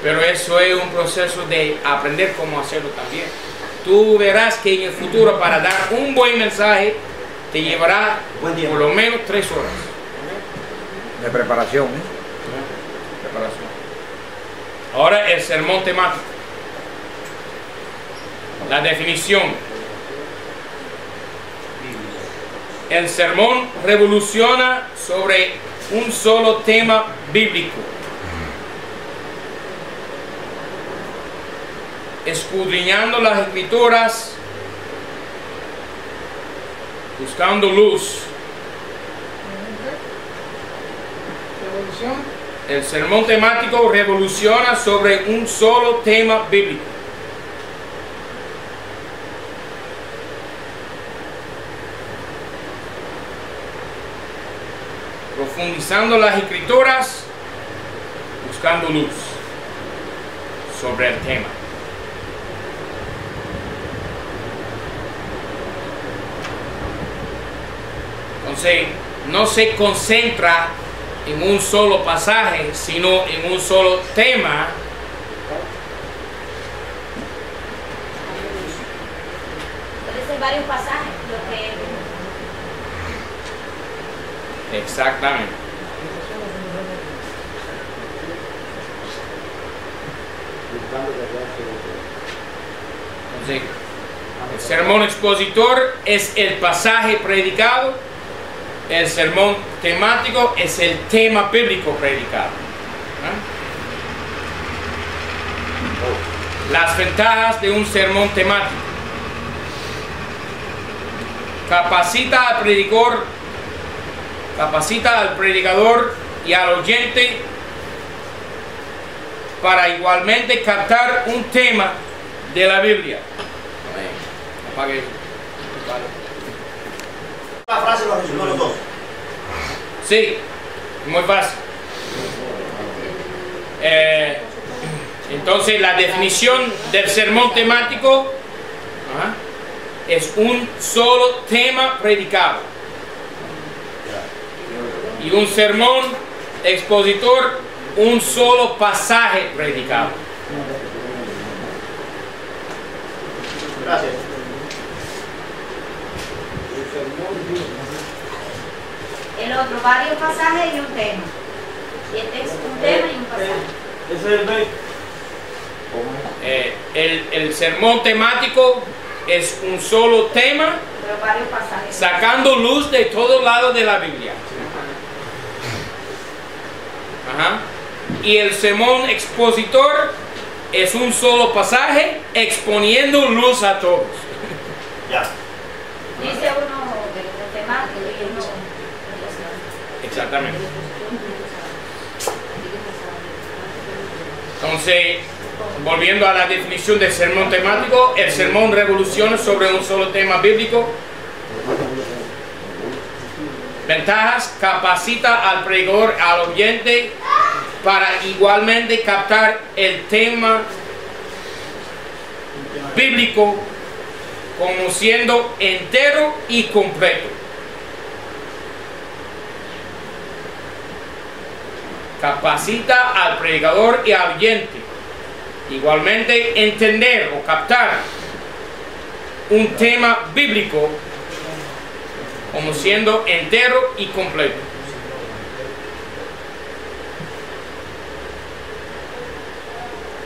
Pero eso es un proceso de aprender cómo hacerlo también. Tú verás que en el futuro, para dar un buen mensaje, te llevará por lo menos 3 horas de preparación. Preparación. Ahora el sermón temático. La definición. El sermón revoluciona sobre un solo tema bíblico, escudriñando las escrituras, buscando luz. Revolución. El sermón temático revoluciona sobre un solo tema bíblico. Profundizando las escrituras, buscando luz sobre el tema. Entonces, no se concentra en un solo pasaje, sino en un solo tema. Puede ser varios pasajes, lo que Exactamente. Entonces, el sermón expositor es el pasaje predicado. El sermón temático es el tema bíblico predicado. Las ventajas de un sermón temático. Capacita al predicador y al oyente para igualmente captar un tema de la Biblia. Apague eso. La frase lo resumió los dos. Sí, muy fácil. Entonces la definición del sermón temático es un solo tema predicado. Y un sermón expositor, un solo pasaje predicado. Gracias. el otro, varios pasajes y un tema. Y este es un tema y un pasaje. Ese es el 20. El sermón temático es un solo tema, Pero varios pasajes. sacando luz de todos lados de la Biblia. Ajá. Y el sermón expositor es un solo pasaje exponiendo luz a todos. Ya. Dice uno de temático y uno. Exactamente. Entonces, volviendo a la definición del sermón temático, el sermón revoluciona sobre un solo tema bíblico. Ventajas: capacita al predicador, al oyente, para igualmente captar el tema bíblico como siendo entero y completo. Capacita al predicador y al oyente igualmente entender o captar un tema bíblico como siendo entero y completo.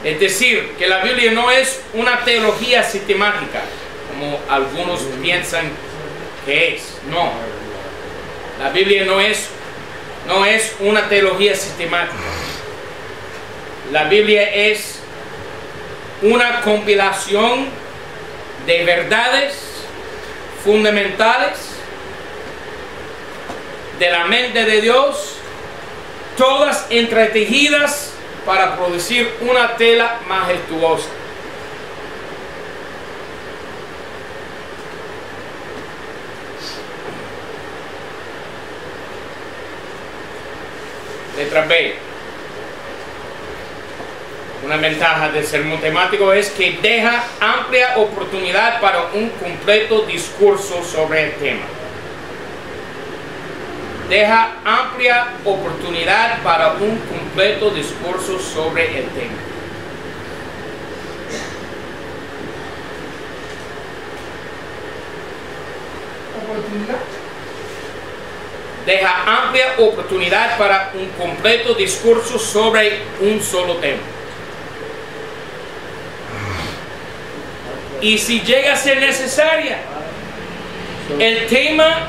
Es decir, que la Biblia no es una teología sistemática, como algunos piensan que es. No. La Biblia no es una teología sistemática. La Biblia es una compilación de verdades fundamentales de la mente de Dios, todas entretejidas para producir una tela majestuosa. Letra B. Una ventaja del sermón temático es que deja amplia oportunidad para un completo discurso sobre el tema. Deja amplia oportunidad para un completo discurso sobre el tema. Oportunidad. Deja amplia oportunidad para un completo discurso sobre un solo tema. Y si llega a ser necesaria, el tema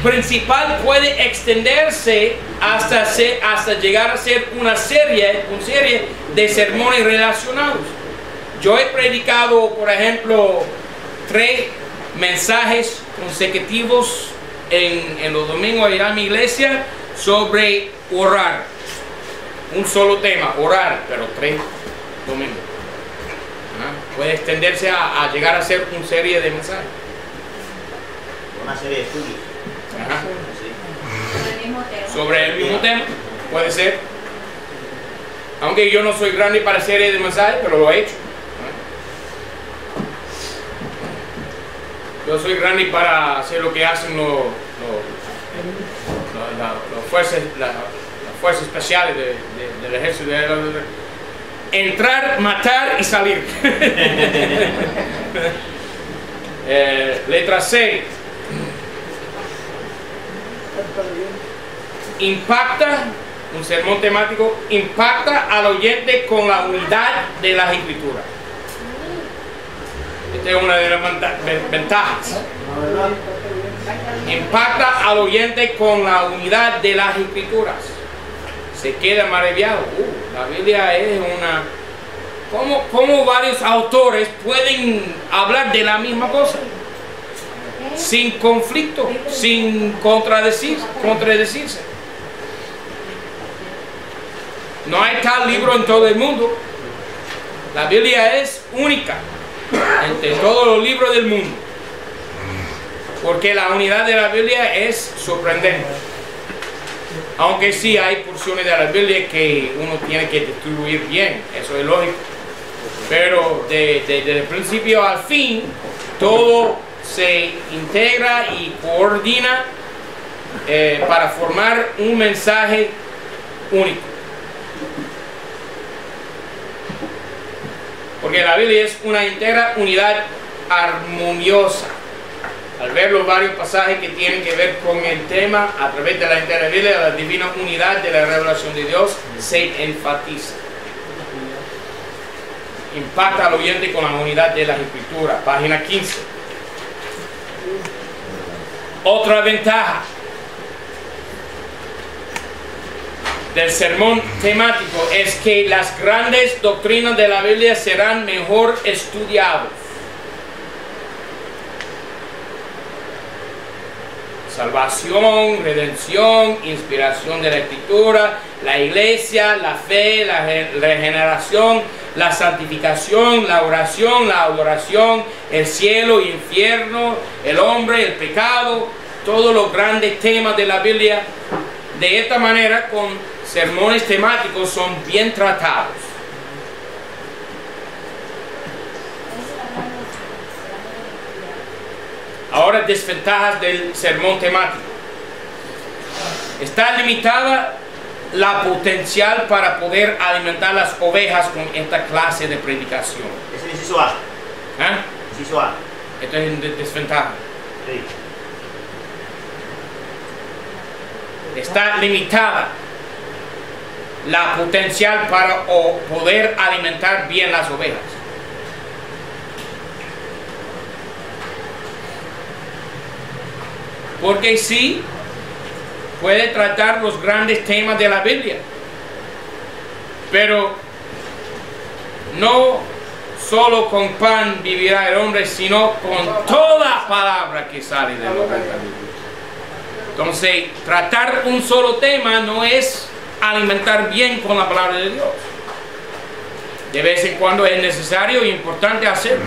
principal puede extenderse hasta llegar a ser una serie de sermones relacionados. Yo he predicado, por ejemplo, 3 mensajes consecutivos en los domingos allá en mi iglesia sobre orar. un solo tema, orar, pero 3 domingos. Puede extenderse a llegar a ser una serie de mensajes. Una serie de estudios. Ajá. Sobre el mismo tema. Sobre el mismo tema, puede ser. Aunque yo no soy grande para serie de mensajes, pero lo he hecho. Yo soy grande para hacer lo que hacen las fuerzas especiales del ejército. Entrar, matar y salir. Letra C. Impacta, un sermón temático, impacta al oyente con la unidad de las escrituras. Esta es una de las ventajas. Impacta al oyente con la unidad de las escrituras. Se queda maravillado. La Biblia es una... ¿Cómo varios autores pueden hablar de la misma cosa? Sin conflicto, sin contradecirse. No hay tal libro en todo el mundo. La Biblia es única entre todos los libros del mundo, porque la unidad de la Biblia es sorprendente. Aunque sí hay porciones de la Biblia que uno tiene que distribuir bien, eso es lógico, pero desde el principio al fin todo se integra y coordina para formar un mensaje único. Porque la Biblia es una entera unidad armoniosa. Al ver los varios pasajes que tienen que ver con el tema, a través de la entera Biblia, la divina unidad de la revelación de Dios se enfatiza. Impacta al oyente con la unidad de las Escrituras. Página 15. Otra ventaja del sermón temático es que las grandes doctrinas de la Biblia serán mejor estudiados. Salvación, redención, inspiración de la Escritura, la iglesia, la fe, la regeneración, la santificación, la oración, la adoración, el cielo y infierno, el hombre, el pecado, todos los grandes temas de la Biblia. De esta manera, con sermones temáticos son bien tratados. Ahora, desventajas del sermón temático. Está limitada la potencial para poder alimentar las ovejas con esta clase de predicación. Ese es inciso A. ¿Ah? Inciso A. Esto es una desventaja. Sí. Está limitada la potencial para poder alimentar bien las ovejas. Porque sí, puede tratar los grandes temas de la Biblia, pero no solo con pan vivirá el hombre, sino con toda palabra que sale de la boca de Dios. Entonces, tratar un solo tema no es alimentar bien con la palabra de Dios. De vez en cuando es necesario y importante hacerlo,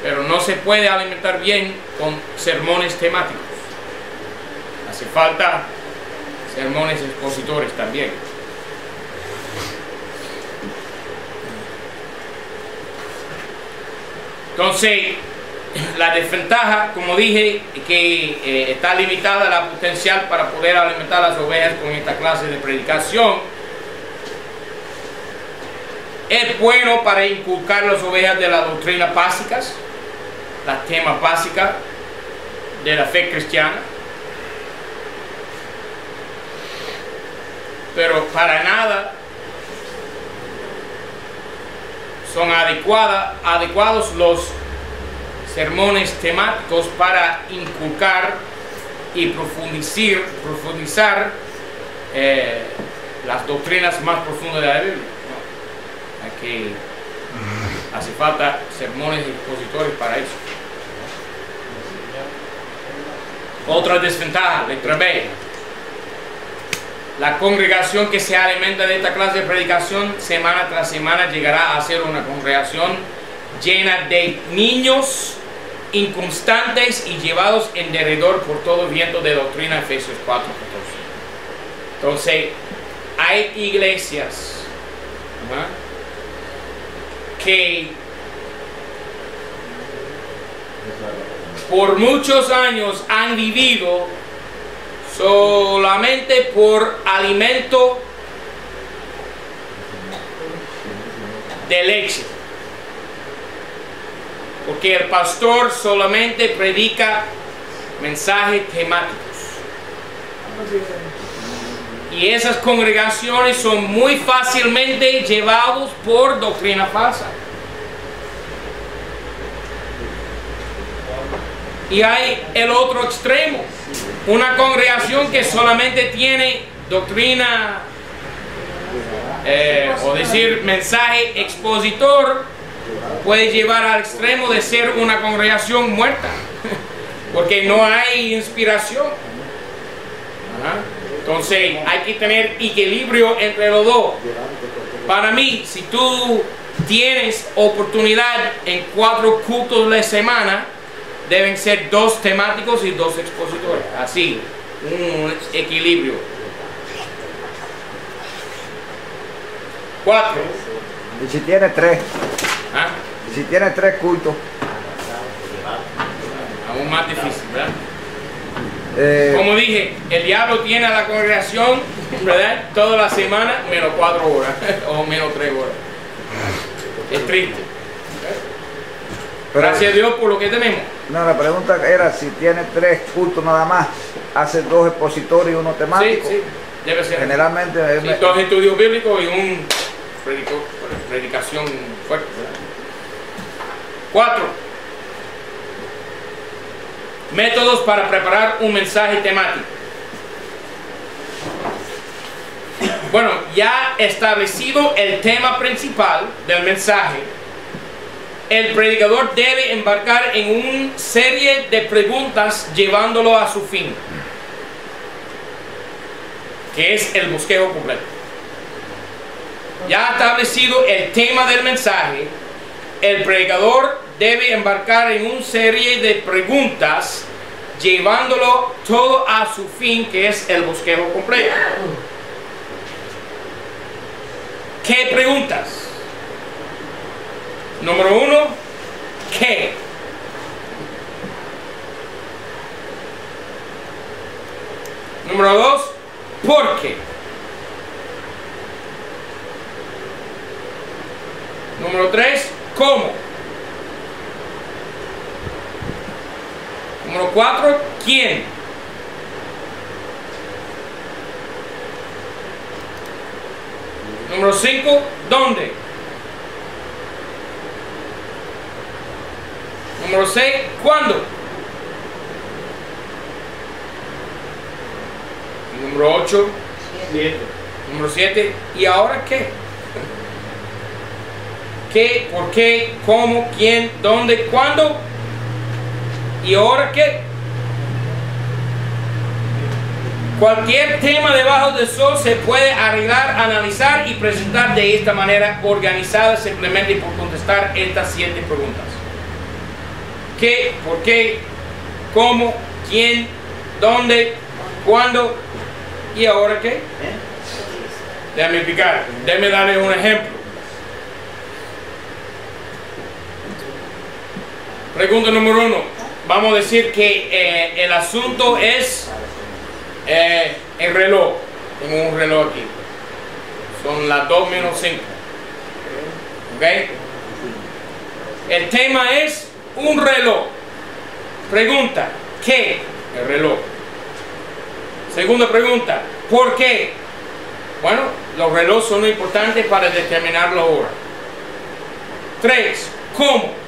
pero no se puede alimentar bien con sermones temáticos. Hace falta sermones expositores también. Entonces, la desventaja, como dije, que está limitada la potencial para poder alimentar las ovejas con esta clase de predicación. Es bueno para inculcar las ovejas de las doctrinas básicas, las temas básicas de la fe cristiana, pero para nada son adecuados los sermones temáticos para inculcar y profundizar las doctrinas más profundas de la Biblia. No. Aquí hace falta sermones expositores para eso. Otra desventaja, letra B. La congregación que se alimenta de esta clase de predicación semana tras semana llegará a ser una congregación llena de niños inconstantes y llevados en derredor por todo viento de doctrina, Efesios 4:14. Entonces, hay iglesias que por muchos años han vivido solamente por alimento de leche, porque el pastor solamente predica mensajes temáticos. Y esas congregaciones son muy fácilmente llevados por doctrina falsa. Y hay el otro extremo, una congregación que solamente tiene doctrina, o decir mensaje expositor, puede llevar al extremo de ser una congregación muerta, porque no hay inspiración. Entonces hay que tener equilibrio entre los dos. Para mí, si tú tienes oportunidad en 4 cultos de la semana, deben ser 2 temáticos y 2 expositores. Así, un equilibrio. 4. Y si tiene 3. ¿Ah? Y si tiene 3 cultos. Aún más difícil, ¿verdad? Como dije, el diablo tiene a la congregación, ¿verdad?, toda la semana menos 4 horas o menos 3 horas. Es triste. Gracias a Dios por lo que tenemos. No, la pregunta era si tiene 3 cultos nada más, hace 2 expositores y 1 temático. Sí, sí, debe ser. Generalmente sí, 2 estudios bíblicos y un predicación fuerte, ¿verdad? 4. Métodos para preparar un mensaje temático. Bueno, ya establecido el tema principal del mensaje, el predicador debe embarcar en una serie de preguntas llevándolo a su fin, que es el bosquejo completo. Ya establecido el tema del mensaje, el predicador debe embarcar en una serie de preguntas llevándolo todo a su fin, que es el bosquejo completo. ¿Qué preguntas? Número 1, ¿qué? Número 2, ¿por qué? Número 3, ¿cómo? Número 4, ¿quién? Número 5, ¿dónde? Número 6, ¿cuándo? Y número 8, número 7, ¿y ahora qué? ¿Qué? ¿Por qué? ¿Cómo? ¿Quién? ¿Dónde? ¿Cuándo? ¿Y ahora qué? Cualquier tema debajo del sol se puede arreglar, analizar y presentar de esta manera organizada, simplemente por contestar estas 7 preguntas. ¿Qué? ¿Por qué? ¿Cómo? ¿Quién? ¿Dónde? ¿Cuándo? ¿Y ahora qué? Déjame explicar, déjame darle un ejemplo. Pregunta número 1. Vamos a decir que el asunto es el reloj. Tengo un reloj aquí. Son las 2 menos 5. ¿Ok? El tema es un reloj. Pregunta, ¿qué? El reloj. Segunda pregunta, ¿por qué? Bueno, los relojes son importantes para determinar la hora. 3, ¿cómo?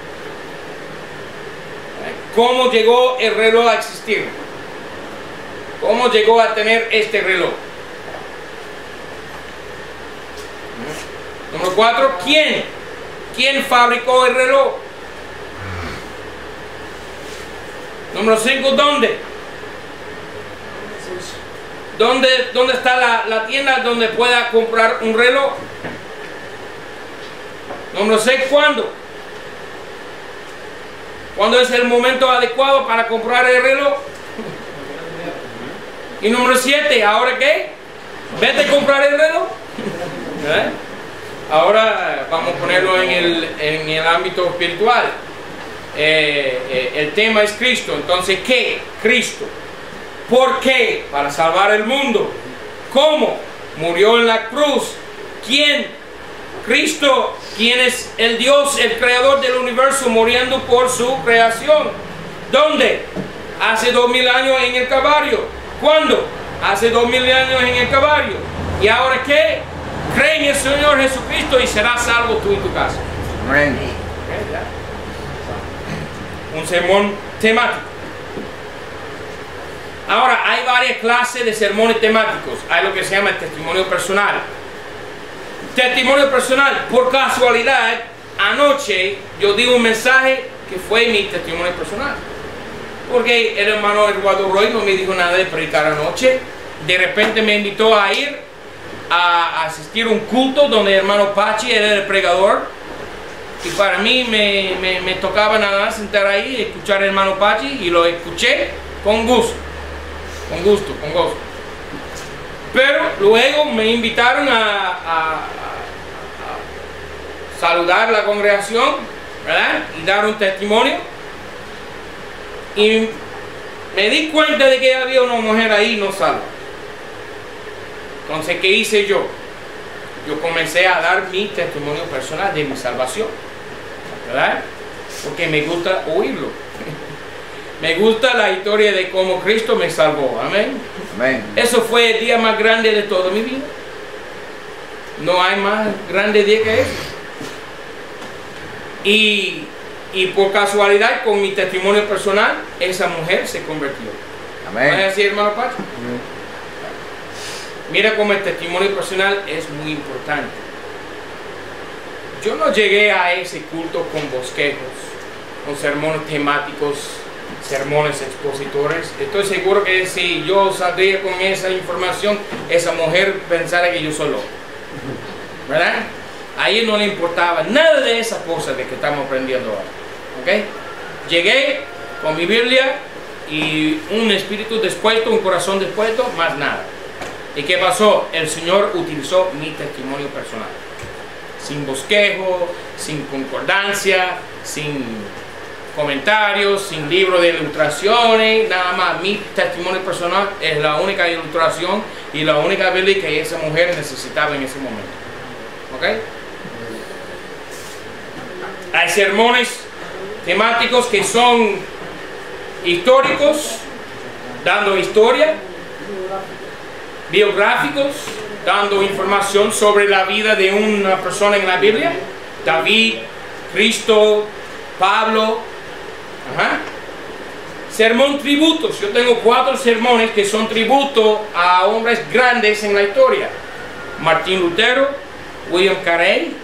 ¿Cómo llegó el reloj a existir? ¿Cómo llegó a tener este reloj? Número 4, ¿quién? ¿Quién fabricó el reloj? Número 5, ¿dónde? ¿Dónde está la tienda donde pueda comprar un reloj? Número 6, ¿cuándo? ¿Cuándo es el momento adecuado para comprar el reloj? Y número 7, ¿ahora qué? ¿Vete a comprar el reloj? ¿Eh? Ahora vamos a ponerlo en el ámbito espiritual. El tema es Cristo. Entonces, ¿qué? Cristo. ¿Por qué? Para salvar el mundo. ¿Cómo? Murió en la cruz. ¿Quién? Cristo, quien es el Dios, el creador del universo, muriendo por su creación. ¿Dónde? Hace 2000 años en el Calvario. ¿Cuándo? Hace 2000 años en el Calvario. ¿Y ahora qué? Cree en el Señor Jesucristo y serás salvo tú y tu casa. Amén. Un sermón temático. Ahora, hay varias clases de sermones temáticos. Hay lo que se llama el testimonio personal. Testimonio personal, por casualidad, anoche yo di un mensaje que fue mi testimonio personal. Porque el hermano Eduardo Roy no me dijo nada de predicar anoche. De repente me invitó a ir a asistir a un culto donde el hermano Pachi era el predicador. Y para mí me tocaba nada más sentar ahí y escuchar al hermano Pachi, y lo escuché con gusto. Con gusto, con gozo. Pero luego me invitaron a saludar la congregación, ¿verdad? Y dar un testimonio. Y me di cuenta de que había una mujer ahí no salva. Entonces, ¿qué hice yo? Yo comencé a dar mi testimonio personal de mi salvación, ¿verdad? Porque me gusta oírlo. Me gusta la historia de cómo Cristo me salvó. Amén. Amén. Eso fue el día más grande de toda mi vida. No hay más grande día que eso. Y por casualidad, con mi testimonio personal, esa mujer se convirtió. Amén. ¿No es así, hermano Pacho? Mira cómo el testimonio personal es muy importante. Yo no llegué a ese culto con bosquejos, con sermones temáticos, sermones expositores. Estoy seguro que si yo saldría con esa información, esa mujer pensara que yo soy loco, ¿verdad? A ella no le importaba nada de esas cosas de que estamos aprendiendo ahora, ¿ok? Llegué con mi Biblia y un espíritu dispuesto, un corazón dispuesto, más nada. ¿Y qué pasó? El Señor utilizó mi testimonio personal, sin bosquejo, sin concordancia, sin comentarios, sin libro de ilustraciones, nada más. Mi testimonio personal es la única ilustración y la única Biblia que esa mujer necesitaba en ese momento. ¿Ok? Hay sermones temáticos que son históricos, dando historia, biográficos, dando información sobre la vida de una persona en la Biblia. David, Cristo, Pablo. Ajá. Sermón tributos. Yo tengo 4 sermones que son tributo a hombres grandes en la historia. Martín Lutero, William Carey,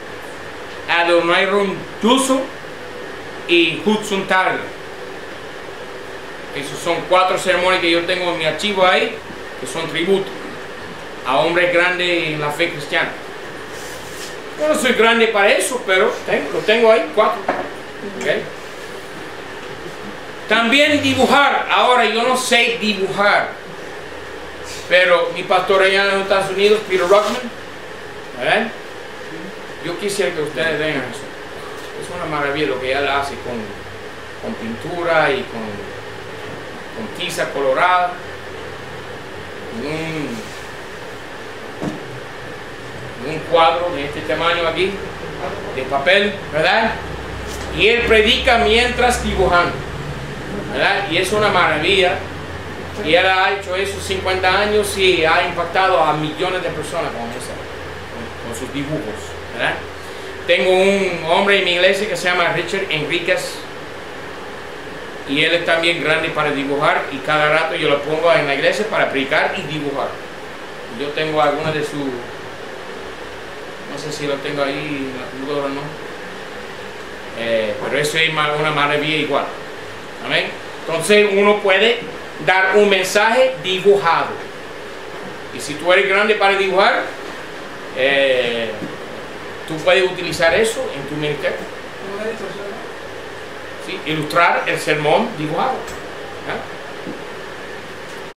Adoniram Judson y Hudson Taylor. Esos son 4 sermones que yo tengo en mi archivo ahí, que son tributos a hombres grandes en la fe cristiana. Yo no soy grande para eso, pero lo tengo ahí, 4. ¿Okay? También dibujar. Ahora yo no sé dibujar, pero mi pastor allá en los Estados Unidos, Peter Ruckman, ¿verdad? Yo quisiera que ustedes vean eso. Es una maravilla lo que él hace con pintura y con tiza colorada. Un cuadro de este tamaño aquí, de papel, ¿verdad? Y él predica mientras dibujando, ¿verdad? Y es una maravilla. Y él ha hecho eso 50 años y ha impactado a millones de personas con sus dibujos, ¿verdad? Tengo un hombre en mi iglesia que se llama Richard Enríquez, y él es también grande para dibujar, y cada rato yo lo pongo en la iglesia para predicar y dibujar. Yo tengo algunas de sus, no sé si lo tengo ahí en la computadora o no, pero eso es una maravilla igual. Amén. Entonces uno puede dar un mensaje dibujado. Y si tú eres grande para dibujar, tú puedes utilizar eso en tu ministerio. Una distorsión, ¿no? ¿Sí? Ilustrar el sermón dibujado. ¿Ah?